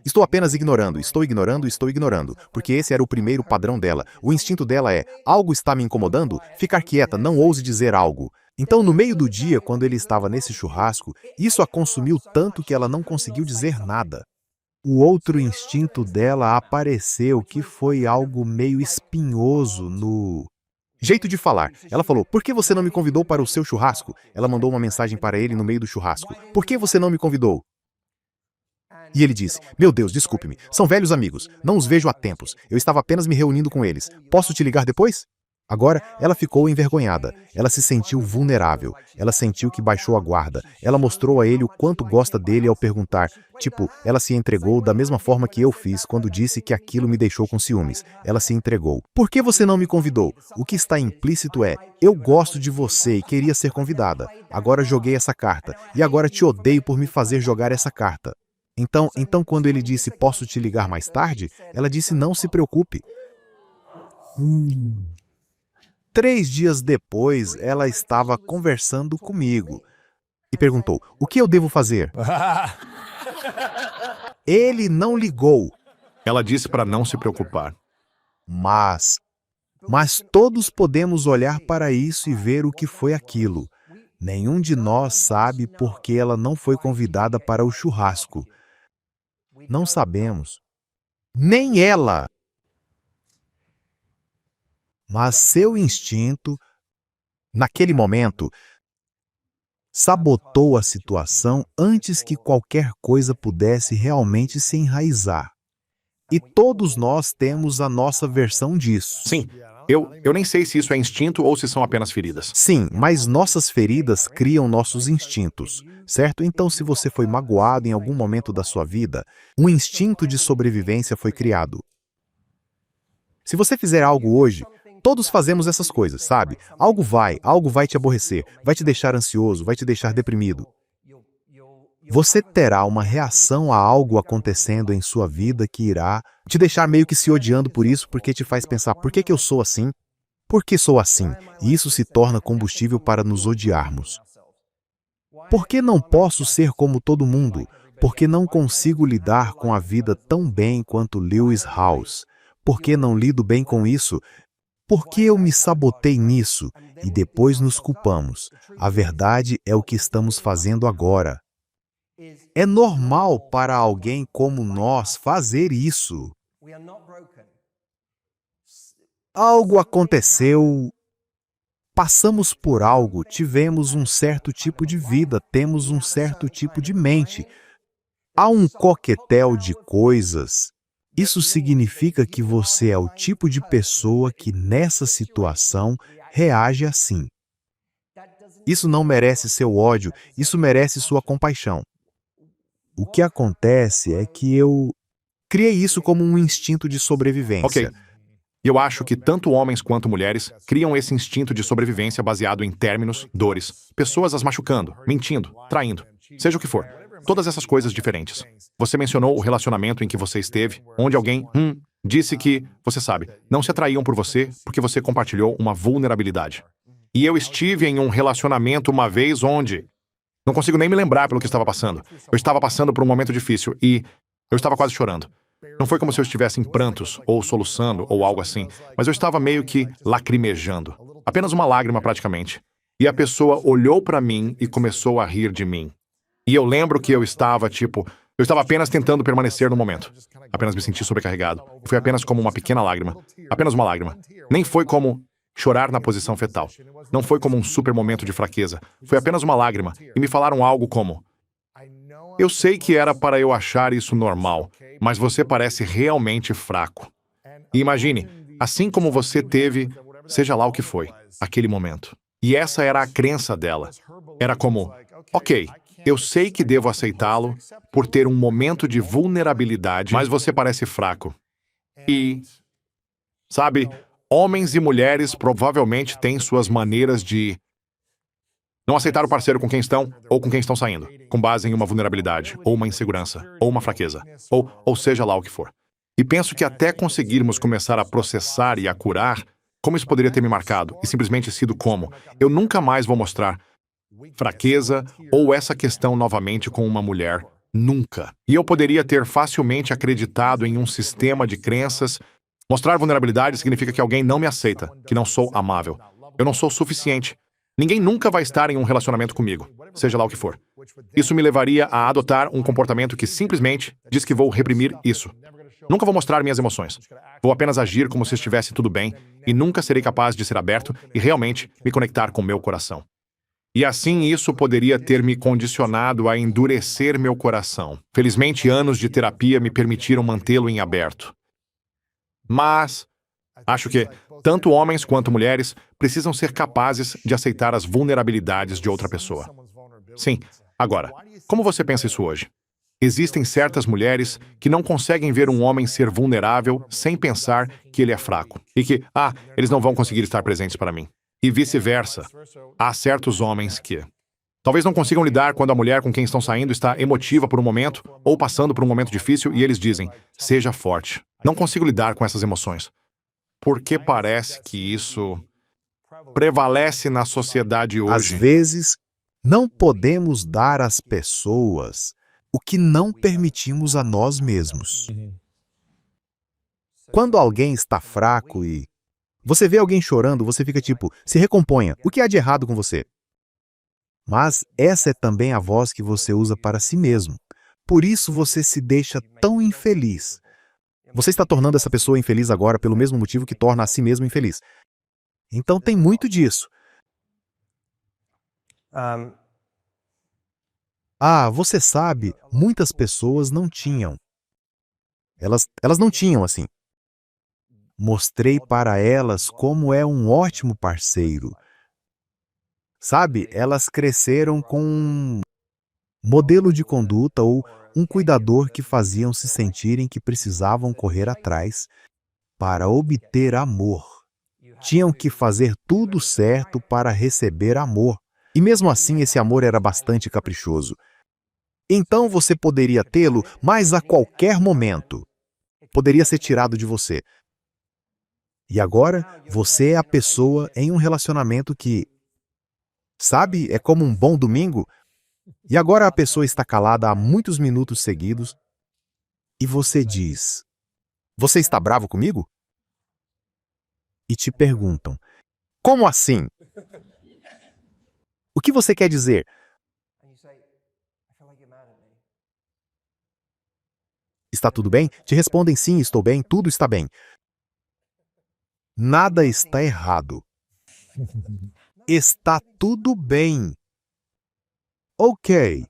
Estou apenas ignorando, estou ignorando, estou ignorando. Porque esse era o primeiro padrão dela. O instinto dela é: algo está me incomodando? Ficar quieta, não ouse dizer algo. Então, no meio do dia, quando ele estava nesse churrasco, isso a consumiu tanto que ela não conseguiu dizer nada. O outro instinto dela apareceu, que foi algo meio espinhoso no jeito de falar. Ela falou: por que você não me convidou para o seu churrasco? Ela mandou uma mensagem para ele no meio do churrasco: por que você não me convidou? E ele disse: meu Deus, desculpe-me, são velhos amigos, não os vejo há tempos, eu estava apenas me reunindo com eles, posso te ligar depois? Agora, ela ficou envergonhada, ela se sentiu vulnerável, ela sentiu que baixou a guarda, ela mostrou a ele o quanto gosta dele ao perguntar, tipo, ela se entregou da mesma forma que eu fiz quando disse que aquilo me deixou com ciúmes, ela se entregou. Por que você não me convidou? O que está implícito é: eu gosto de você e queria ser convidada, agora joguei essa carta, e agora te odeio por me fazer jogar essa carta. Então, quando ele disse: posso te ligar mais tarde? Ela disse: não se preocupe. 3 dias depois, ela estava conversando comigo e perguntou: o que eu devo fazer? Ele não ligou. Ela disse para não se preocupar. Mas todos podemos olhar para isso e ver o que foi aquilo. Nenhum de nós sabe por que ela não foi convidada para o churrasco. Não sabemos. Nem ela. Mas seu instinto, naquele momento, sabotou a situação antes que qualquer coisa pudesse realmente se enraizar. E todos nós temos a nossa versão disso. Sim, eu nem sei se isso é instinto ou se são apenas feridas. Sim, mas nossas feridas criam nossos instintos, certo? Então, se você foi magoado em algum momento da sua vida, um instinto de sobrevivência foi criado. Se você fizer algo hoje, todos fazemos essas coisas, sabe? Algo vai te aborrecer, vai te deixar ansioso, vai te deixar deprimido. Você terá uma reação a algo acontecendo em sua vida que irá te deixar meio que se odiando por isso, porque te faz pensar: por que eu sou assim? Por que sou assim? E isso se torna combustível para nos odiarmos. Por que não posso ser como todo mundo? Por que não consigo lidar com a vida tão bem quanto Lewis Howes? Por que não lido bem com isso? Por que eu me sabotei nisso? E depois nos culpamos. A verdade é o que estamos fazendo agora. É normal para alguém como nós fazer isso. Algo aconteceu, passamos por algo, tivemos um certo tipo de vida, temos um certo tipo de mente. Há um coquetel de coisas. Isso significa que você é o tipo de pessoa que, nessa situação, reage assim. Isso não merece seu ódio, isso merece sua compaixão. O que acontece é que eu criei isso como um instinto de sobrevivência. Ok. Eu acho que tanto homens quanto mulheres criam esse instinto de sobrevivência baseado em términos, dores, pessoas as machucando, mentindo, traindo, seja o que for. Todas essas coisas diferentes. Você mencionou o relacionamento em que você esteve, onde alguém, disse que, você sabe, não se atraíam por você porque você compartilhou uma vulnerabilidade. E eu estive em um relacionamento uma vez onde não consigo nem me lembrar pelo que estava passando. Eu estava passando por um momento difícil e eu estava quase chorando. Não foi como se eu estivesse em prantos, ou soluçando, ou algo assim, mas eu estava meio que lacrimejando. Apenas uma lágrima, praticamente. E a pessoa olhou para mim e começou a rir de mim. E eu lembro que eu estava apenas tentando permanecer no momento. Apenas me senti sobrecarregado. Foi apenas como uma pequena lágrima. Apenas uma lágrima. Nem foi como chorar na posição fetal. Não foi como um super momento de fraqueza. Foi apenas uma lágrima. E me falaram algo como: eu sei que era para eu achar isso normal, mas você parece realmente fraco. E imagine, assim como você teve, seja lá o que foi, aquele momento. E essa era a crença dela. Era como: ok, eu sei que devo aceitá-lo por ter um momento de vulnerabilidade, mas você parece fraco. E, sabe, homens e mulheres provavelmente têm suas maneiras de não aceitar o parceiro com quem estão ou com quem estão saindo, com base em uma vulnerabilidade, ou uma insegurança, ou uma fraqueza, ou seja lá o que for. E penso que até conseguirmos começar a processar e a curar, como isso poderia ter me marcado e simplesmente sido como: eu nunca mais vou mostrar fraqueza ou essa questão novamente com uma mulher, nunca. E eu poderia ter facilmente acreditado em um sistema de crenças. Mostrar vulnerabilidade significa que alguém não me aceita, que não sou amável. Eu não sou suficiente. Ninguém nunca vai estar em um relacionamento comigo, seja lá o que for. Isso me levaria a adotar um comportamento que simplesmente diz que vou reprimir isso. Nunca vou mostrar minhas emoções. Vou apenas agir como se estivesse tudo bem e nunca serei capaz de ser aberto e realmente me conectar com meu coração. E assim isso poderia ter me condicionado a endurecer meu coração. Felizmente, anos de terapia me permitiram mantê-lo em aberto. Mas acho que tanto homens quanto mulheres precisam ser capazes de aceitar as vulnerabilidades de outra pessoa. Sim. Agora, como você pensa isso hoje? Existem certas mulheres que não conseguem ver um homem ser vulnerável sem pensar que ele é fraco. E que, eles não vão conseguir estar presentes para mim. E vice-versa. Há certos homens que talvez não consigam lidar quando a mulher com quem estão saindo está emotiva por um momento ou passando por um momento difícil e eles dizem: seja forte. Não consigo lidar com essas emoções. Porque parece que isso prevalece na sociedade Às hoje. vezes, não podemos dar às pessoas o que não permitimos a nós mesmos. Quando alguém está fraco e você vê alguém chorando, você fica tipo: se recomponha, o que há de errado com você? Mas essa é também a voz que você usa para si mesmo. Por isso você se deixa tão infeliz. Você está tornando essa pessoa infeliz agora pelo mesmo motivo que torna a si mesmo infeliz. Então tem muito disso. Você sabe, muitas pessoas não tinham. Elas não tinham assim. Mostrei para elas como é um ótimo parceiro. Sabe, elas cresceram com um modelo de conduta ou um cuidador que faziam se sentirem que precisavam correr atrás para obter amor. Tinham que fazer tudo certo para receber amor. E mesmo assim esse amor era bastante caprichoso. Então você poderia tê-lo, mas a qualquer momento poderia ser tirado de você. E agora, você é a pessoa em um relacionamento que, sabe, é como um bom domingo. E agora a pessoa está calada há muitos minutos seguidos e você diz: você está bravo comigo? E te perguntam: como assim? O que você quer dizer? Está tudo bem? Te respondem: sim, estou bem, tudo está bem. Nada está errado. Está tudo bem. Ok.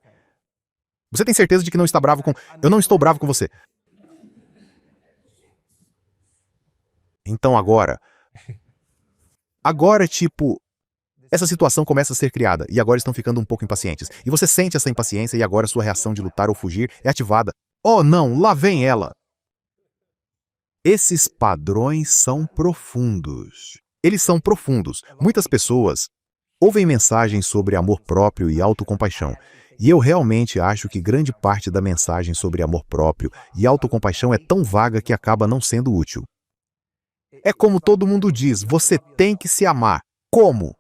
Você tem certeza de que não está bravo com... Eu não estou bravo com você. Então agora, tipo, essa situação começa a ser criada e agora estão ficando um pouco impacientes. E você sente essa impaciência e agora sua reação de lutar ou fugir é ativada. Oh não, lá vem ela. Esses padrões são profundos. Eles são profundos. Muitas pessoas ouvem mensagens sobre amor próprio e autocompaixão. E eu realmente acho que grande parte da mensagem sobre amor próprio e autocompaixão é tão vaga que acaba não sendo útil. É como todo mundo diz, você tem que se amar. Como?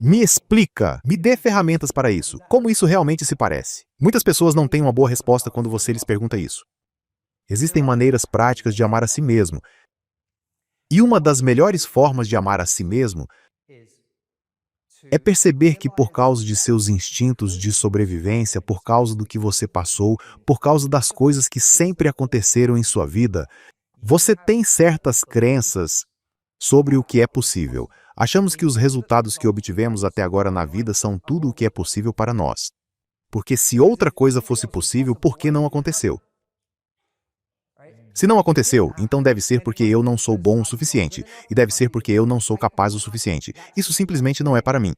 Me explica, me dê ferramentas para isso. Como isso realmente se parece? Muitas pessoas não têm uma boa resposta quando você lhes pergunta isso. Existem maneiras práticas de amar a si mesmo. E uma das melhores formas de amar a si mesmo é perceber que por causa de seus instintos de sobrevivência, por causa do que você passou, por causa das coisas que sempre aconteceram em sua vida, você tem certas crenças sobre o que é possível. Achamos que os resultados que obtivemos até agora na vida são tudo o que é possível para nós. Porque se outra coisa fosse possível, por que não aconteceu? Se não aconteceu, então deve ser porque eu não sou bom o suficiente, e deve ser porque eu não sou capaz o suficiente. Isso simplesmente não é para mim.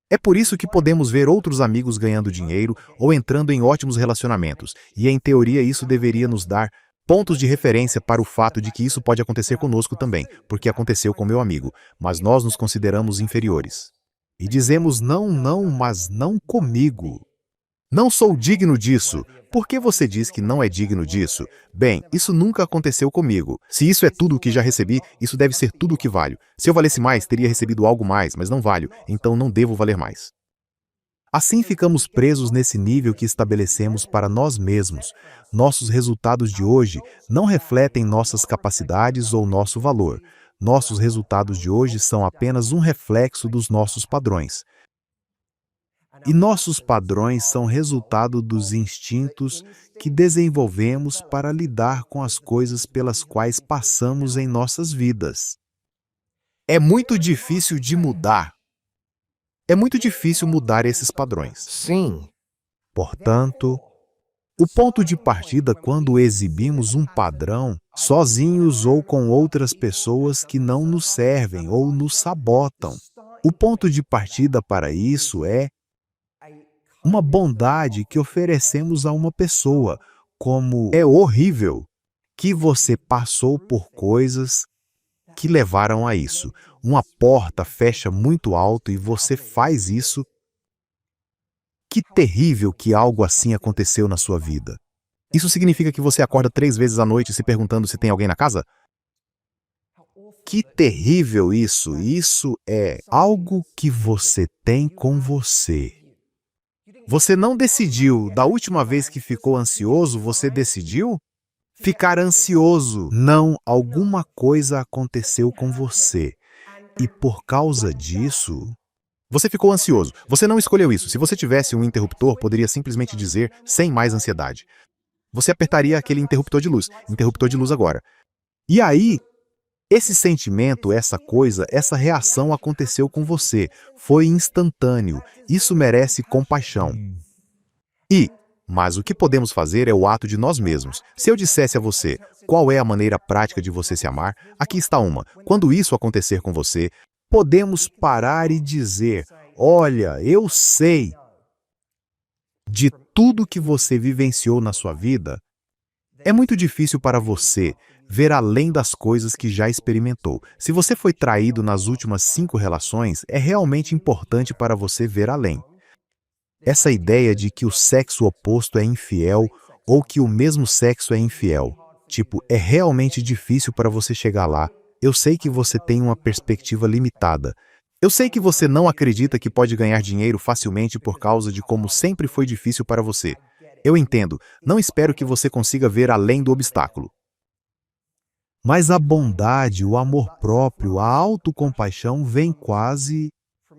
É por isso que podemos ver outros amigos ganhando dinheiro ou entrando em ótimos relacionamentos, e em teoria isso deveria nos dar pontos de referência para o fato de que isso pode acontecer conosco também, porque aconteceu com meu amigo, mas nós nos consideramos inferiores. E dizemos não, não, mas não comigo. Não sou digno disso. Por que você diz que não é digno disso? Bem, isso nunca aconteceu comigo. Se isso é tudo o que já recebi, isso deve ser tudo o que valho. Se eu valesse mais, teria recebido algo mais, mas não valho, então não devo valer mais. Assim ficamos presos nesse nível que estabelecemos para nós mesmos. Nossos resultados de hoje não refletem nossas capacidades ou nosso valor. Nossos resultados de hoje são apenas um reflexo dos nossos padrões. E nossos padrões são resultado dos instintos que desenvolvemos para lidar com as coisas pelas quais passamos em nossas vidas. É muito difícil de mudar. É muito difícil mudar esses padrões. Sim. Portanto, o ponto de partida quando exibimos um padrão, sozinhos ou com outras pessoas que não nos servem ou nos sabotam, o ponto de partida para isso é uma bondade que oferecemos a uma pessoa, como é horrível que você passou por coisas que levaram a isso. Uma porta fecha muito alto e você faz isso. Que terrível que algo assim aconteceu na sua vida. Isso significa que você acorda 3 vezes à noite se perguntando se tem alguém na casa? Que terrível isso! Isso é algo que você tem com você. Você não decidiu. Da última vez que ficou ansioso, você decidiu? Ficar ansioso. Não, alguma coisa aconteceu com você. E por causa disso, você ficou ansioso. Você não escolheu isso. Se você tivesse um interruptor, poderia simplesmente dizer, sem mais ansiedade. Você apertaria aquele interruptor de luz agora. E aí, esse sentimento, essa coisa, essa reação aconteceu com você. Foi instantâneo. Isso merece compaixão. Mas o que podemos fazer é o ato de nós mesmos. Se eu dissesse a você, qual é a maneira prática de você se amar? Aqui está uma. Quando isso acontecer com você, podemos parar e dizer, olha, eu sei de tudo que você vivenciou na sua vida. É muito difícil para você ver além das coisas que já experimentou. Se você foi traído nas últimas 5 relações, é realmente importante para você ver além. Essa ideia de que o sexo oposto é infiel ou que o mesmo sexo é infiel. É realmente difícil para você chegar lá. Eu sei que você tem uma perspectiva limitada. Eu sei que você não acredita que pode ganhar dinheiro facilmente por causa de como sempre foi difícil para você. Eu entendo. Não espero que você consiga ver além do obstáculo. Mas a bondade, o amor próprio, a autocompaixão vem quase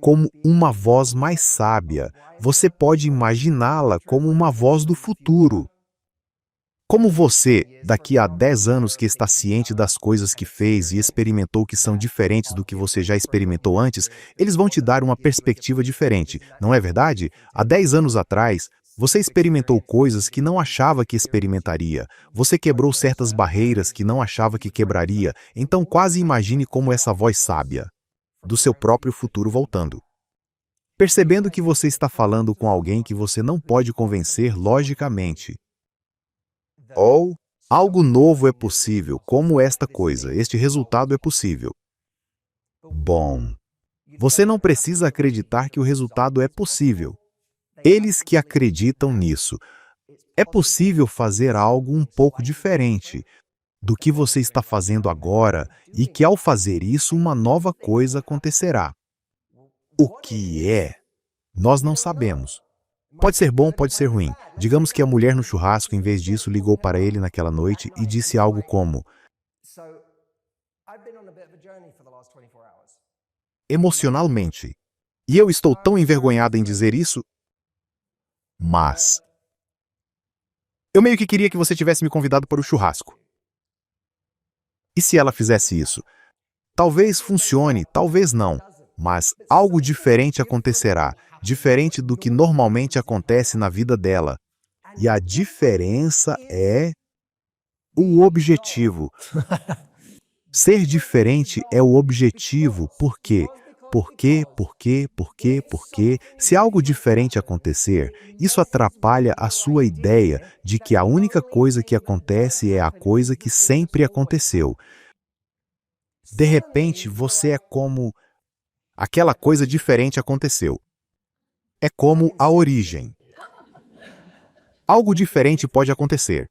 como uma voz mais sábia. Você pode imaginá-la como uma voz do futuro. Como você, daqui a 10 anos que está ciente das coisas que fez e experimentou que são diferentes do que você já experimentou antes, eles vão te dar uma perspectiva diferente, não é verdade? Há 10 anos atrás, você experimentou coisas que não achava que experimentaria. Você quebrou certas barreiras que não achava que quebraria. Então quase imagine como essa voz sábia do seu próprio futuro voltando. Percebendo que você está falando com alguém que você não pode convencer logicamente. Ou algo novo é possível, como esta coisa, este resultado é possível. Bom, você não precisa acreditar que o resultado é possível. Eles que acreditam nisso. É possível fazer algo um pouco diferente do que você está fazendo agora e que ao fazer isso uma nova coisa acontecerá. O que é? Nós não sabemos. Pode ser bom, pode ser ruim. Digamos que a mulher no churrasco, em vez disso, ligou para ele naquela noite e disse algo como: emocionalmente. E eu estou tão envergonhada em dizer isso, mas eu meio que queria que você tivesse me convidado para o churrasco. E se ela fizesse isso? Talvez funcione, talvez não, mas algo diferente acontecerá, diferente do que normalmente acontece na vida dela. E a diferença é o objetivo. Ser diferente é o objetivo. Por quê? Porque, se algo diferente acontecer, isso atrapalha a sua ideia de que a única coisa que acontece é a coisa que sempre aconteceu. De repente, você é como aquela coisa diferente aconteceu. É como a origem. Algo diferente pode acontecer.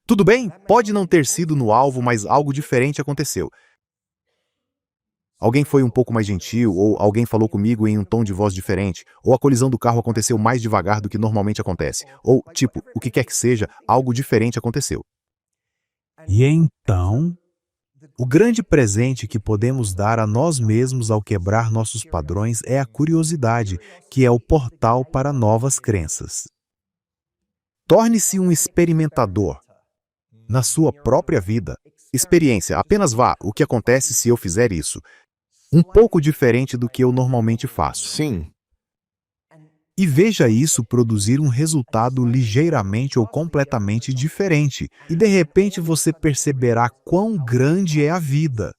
Tudo bem, pode não ter sido no alvo, mas algo diferente aconteceu. Alguém foi um pouco mais gentil, ou alguém falou comigo em um tom de voz diferente, ou a colisão do carro aconteceu mais devagar do que normalmente acontece, ou, tipo, o que quer que seja, algo diferente aconteceu. E então, o grande presente que podemos dar a nós mesmos ao quebrar nossos padrões é a curiosidade, que é o portal para novas crenças. Torne-se um experimentador na sua própria vida. Experiência, apenas vá, o que acontece se eu fizer isso? Um pouco diferente do que eu normalmente faço. Sim. E veja isso produzir um resultado ligeiramente ou completamente diferente. E de repente você perceberá quão grande é a vida.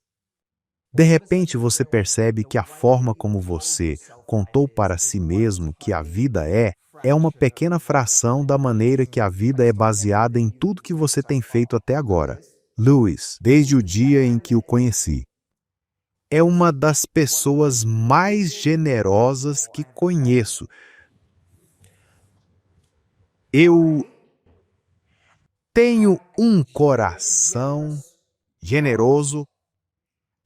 De repente você percebe que a forma como você contou para si mesmo que a vida é uma pequena fração da maneira que a vida é baseada em tudo que você tem feito até agora. Lewis, desde o dia em que o conheci, é uma das pessoas mais generosas que conheço. Eu tenho um coração generoso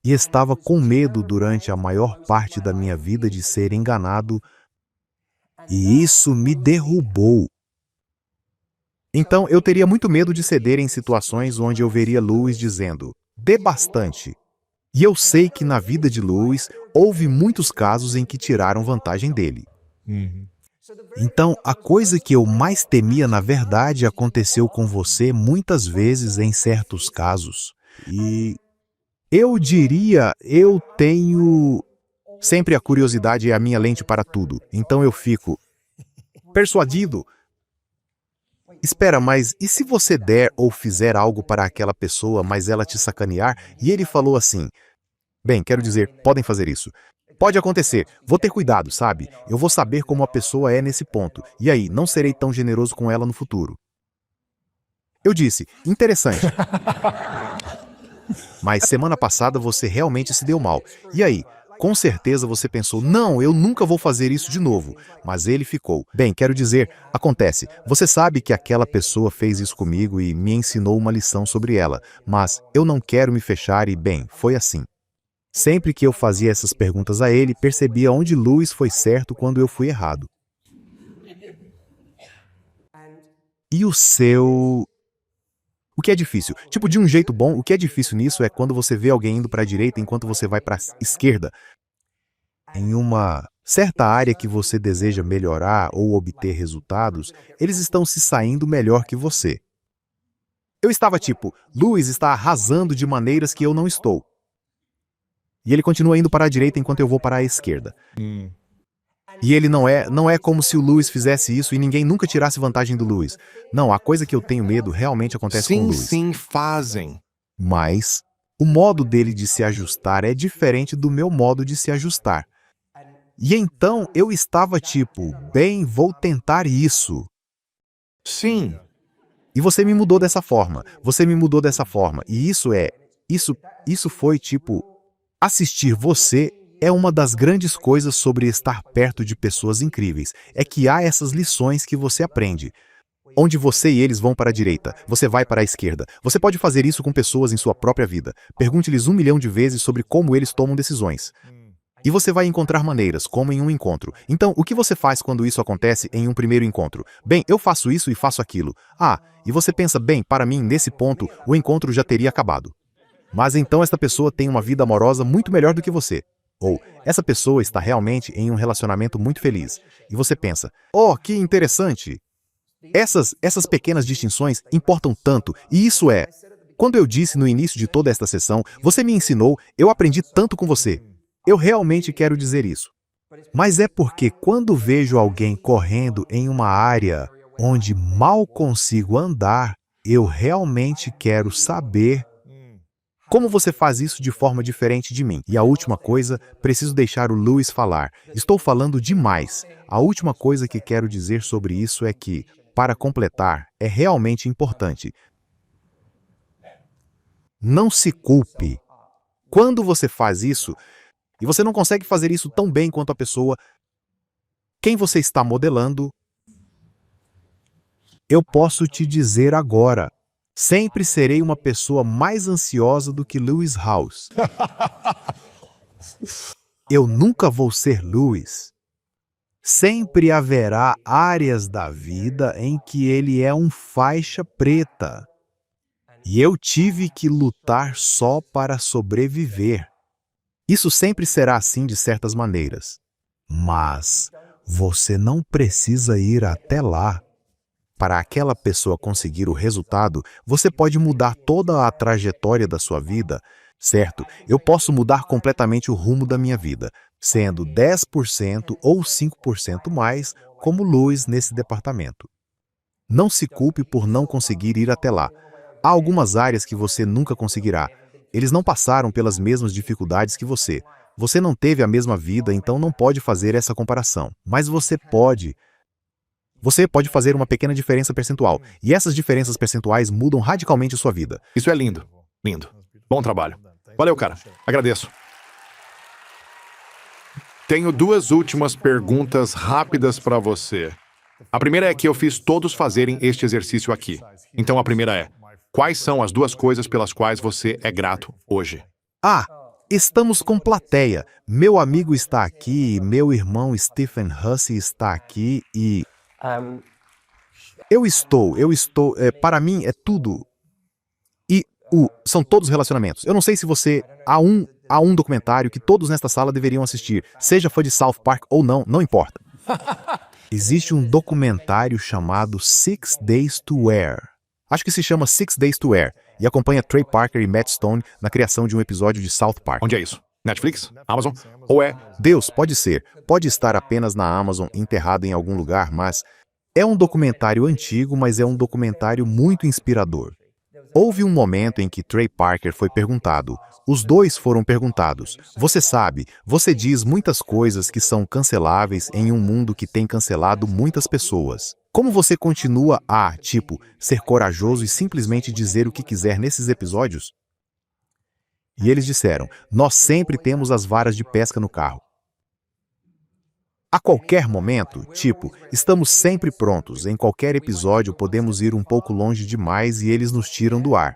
e estava com medo durante a maior parte da minha vida de ser enganado, e isso me derrubou. Então, eu teria muito medo de ceder em situações onde eu veria Lewis dizendo, dê bastante. E eu sei que na vida de Lewis, houve muitos casos em que tiraram vantagem dele. Então, a coisa que eu mais temia, na verdade, aconteceu com você muitas vezes em certos casos. E eu diria, eu tenho... Sempre a curiosidade é a minha lente para tudo. Então eu fico persuadido. Espera, mas e se você der ou fizer algo para aquela pessoa, mas ela te sacanear? E ele falou assim, bem, quero dizer, podem fazer isso. Pode acontecer, vou ter cuidado, sabe? Eu vou saber como a pessoa é nesse ponto. E aí, não serei tão generoso com ela no futuro. Eu disse, interessante. Mas semana passada você realmente se deu mal. E aí? Com certeza você pensou, não, eu nunca vou fazer isso de novo. Mas ele ficou. Bem, quero dizer, acontece. Você sabe que aquela pessoa fez isso comigo e me ensinou uma lição sobre ela. Mas eu não quero me fechar e, bem, foi assim. Sempre que eu fazia essas perguntas a ele, percebia onde Lewis foi certo quando eu fui errado. E o seu... O que é difícil? Tipo, de um jeito bom, o que é difícil nisso é quando você vê alguém indo para a direita enquanto você vai para a esquerda. Em uma certa área que você deseja melhorar ou obter resultados, eles estão se saindo melhor que você. Eu estava tipo, Lewis está arrasando de maneiras que eu não estou. E ele continua indo para a direita enquanto eu vou para a esquerda. E ele não é como se o Lewis fizesse isso e ninguém nunca tirasse vantagem do Lewis. Não, a coisa que eu tenho medo realmente acontece com o Lewis. Sim, fazem. Mas o modo dele de se ajustar é diferente do meu modo de se ajustar. E então eu estava tipo, bem, vou tentar isso. Sim. E você me mudou dessa forma. Você me mudou dessa forma. E isso foi tipo... Assistir você é uma das grandes coisas sobre estar perto de pessoas incríveis. É que há essas lições que você aprende. Onde você e eles vão para a direita, você vai para a esquerda. Você pode fazer isso com pessoas em sua própria vida. Pergunte-lhes 1 milhão de vezes sobre como eles tomam decisões. E você vai encontrar maneiras, como em um encontro. Então, o que você faz quando isso acontece em um primeiro encontro? Bem, eu faço isso e faço aquilo. Ah, e você pensa, bem, para mim, nesse ponto, o encontro já teria acabado. Mas então esta pessoa tem uma vida amorosa muito melhor do que você. Ou, essa pessoa está realmente em um relacionamento muito feliz. E você pensa, oh, que interessante. Essas pequenas distinções importam tanto, e isso é... Quando eu disse no início de toda esta sessão, você me ensinou, eu aprendi tanto com você. Eu realmente quero dizer isso. Mas é porque quando vejo alguém correndo em uma área onde mal consigo andar, eu realmente quero saber como você faz isso de forma diferente de mim. E a última coisa, preciso deixar o Lewis falar. Estou falando demais. A última coisa que quero dizer sobre isso é que, para completar, é realmente importante. Não se culpe. Quando você faz isso, e você não consegue fazer isso tão bem quanto a pessoa quem você está modelando, eu posso te dizer agora, sempre serei uma pessoa mais ansiosa do que Lewis Howes. Eu nunca vou ser Lewis. Sempre haverá áreas da vida em que ele é um faixa preta. E eu tive que lutar só para sobreviver. Isso sempre será assim de certas maneiras. Mas você não precisa ir até lá. Para aquela pessoa conseguir o resultado, você pode mudar toda a trajetória da sua vida, certo? Eu posso mudar completamente o rumo da minha vida, sendo 10% ou 5% mais como Lewis nesse departamento. Não se culpe por não conseguir ir até lá. Há algumas áreas que você nunca conseguirá. Eles não passaram pelas mesmas dificuldades que você. Você não teve a mesma vida, então não pode fazer essa comparação. Mas você pode. Você pode fazer uma pequena diferença percentual. E essas diferenças percentuais mudam radicalmente a sua vida. Isso é lindo. Lindo. Bom trabalho. Valeu, cara. Agradeço. Tenho duas últimas perguntas rápidas para você. A primeira é que eu fiz todos fazerem este exercício aqui. Então a primeira é: quais são as duas coisas pelas quais você é grato hoje? Estamos com plateia. Meu amigo está aqui, meu irmão Stephen Hussey está aqui e... para mim é tudo. São todos relacionamentos. Eu não sei se você... Há um documentário que todos nesta sala deveriam assistir. Seja fã de South Park ou não, não importa. Existe um documentário chamado Six Days to Air. Acho que se chama Six Days to Air. E acompanha Trey Parker e Matt Stone na criação de um episódio de South Park. Onde é isso? Netflix? Amazon? Ou é... Deus, pode ser. Pode estar apenas na Amazon, enterrado em algum lugar, mas... É um documentário antigo, mas é um documentário muito inspirador. Houve um momento em que Trey Parker foi perguntado. Os dois foram perguntados. Você sabe, você diz muitas coisas que são canceláveis em um mundo que tem cancelado muitas pessoas. Como você continua a, ser corajoso e simplesmente dizer o que quiser nesses episódios? E eles disseram, nós sempre temos as varas de pesca no carro. A qualquer momento, estamos sempre prontos. Em qualquer episódio podemos ir um pouco longe demais e eles nos tiram do ar.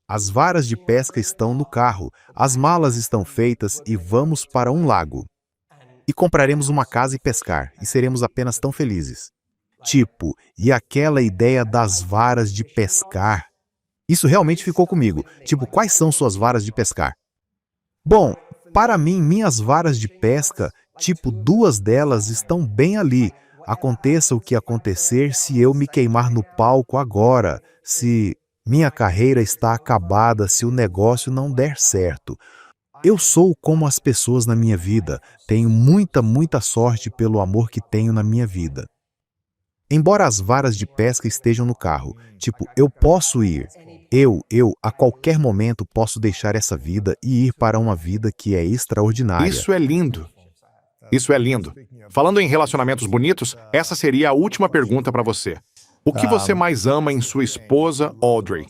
As varas de pesca estão no carro, as malas estão feitas e vamos para um lago. E compraremos uma casa e pescar, e seremos apenas tão felizes. E aquela ideia das varas de pescar. Isso realmente ficou comigo. Quais são suas varas de pescar? Bom, para mim, minhas varas de pesca, duas delas estão bem ali. Aconteça o que acontecer se eu me queimar no palco agora, se minha carreira está acabada, se o negócio não der certo. Eu sou como as pessoas na minha vida. Tenho muita sorte pelo amor que tenho na minha vida. Embora as varas de pesca estejam no carro, eu posso ir. A qualquer momento posso deixar essa vida e ir para uma vida que é extraordinária. Isso é lindo. Isso é lindo. Falando em relacionamentos bonitos, essa seria a última pergunta para você. O que você mais ama em sua esposa, Audrey,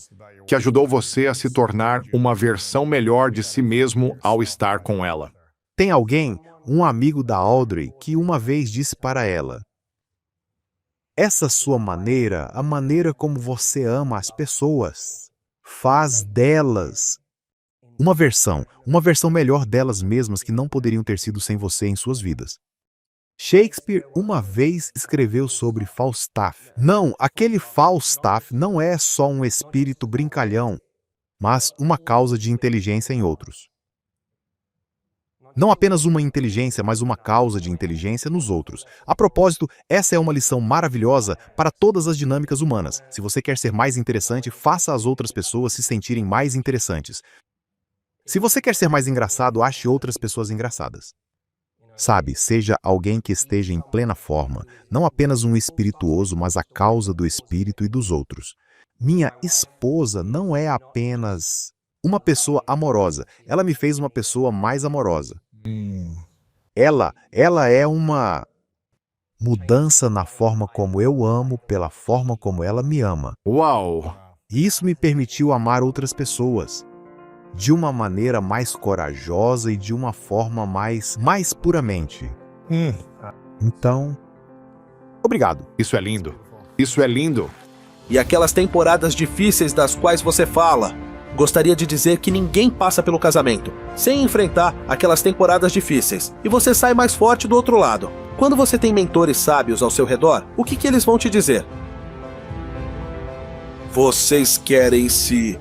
que ajudou você a se tornar uma versão melhor de si mesmo ao estar com ela? Tem alguém, um amigo da Audrey, que uma vez disse para ela: essa sua maneira, a maneira como você ama as pessoas, faz delas uma versão melhor delas mesmas que não poderiam ter sido sem você em suas vidas. Shakespeare uma vez escreveu sobre Falstaff. Não, aquele Falstaff não é só um espírito brincalhão, mas uma causa de inteligência em outros. Não apenas uma inteligência, mas uma causa de inteligência nos outros. A propósito, essa é uma lição maravilhosa para todas as dinâmicas humanas. Se você quer ser mais interessante, faça as outras pessoas se sentirem mais interessantes. Se você quer ser mais engraçado, ache outras pessoas engraçadas. Sabe, seja alguém que esteja em plena forma, não apenas um espirituoso, mas a causa do espírito e dos outros. Minha esposa não é apenas uma pessoa amorosa, ela me fez uma pessoa mais amorosa. Ela é uma mudança na forma como eu amo, pela forma como ela me ama. Uau! E isso me permitiu amar outras pessoas de uma maneira mais corajosa e de uma forma mais puramente. Então, obrigado. Isso é lindo. Isso é lindo. E aquelas temporadas difíceis das quais você fala, gostaria de dizer que ninguém passa pelo casamento sem enfrentar aquelas temporadas difíceis, e você sai mais forte do outro lado. Quando você tem mentores sábios ao seu redor, o que eles vão te dizer? Vocês querem se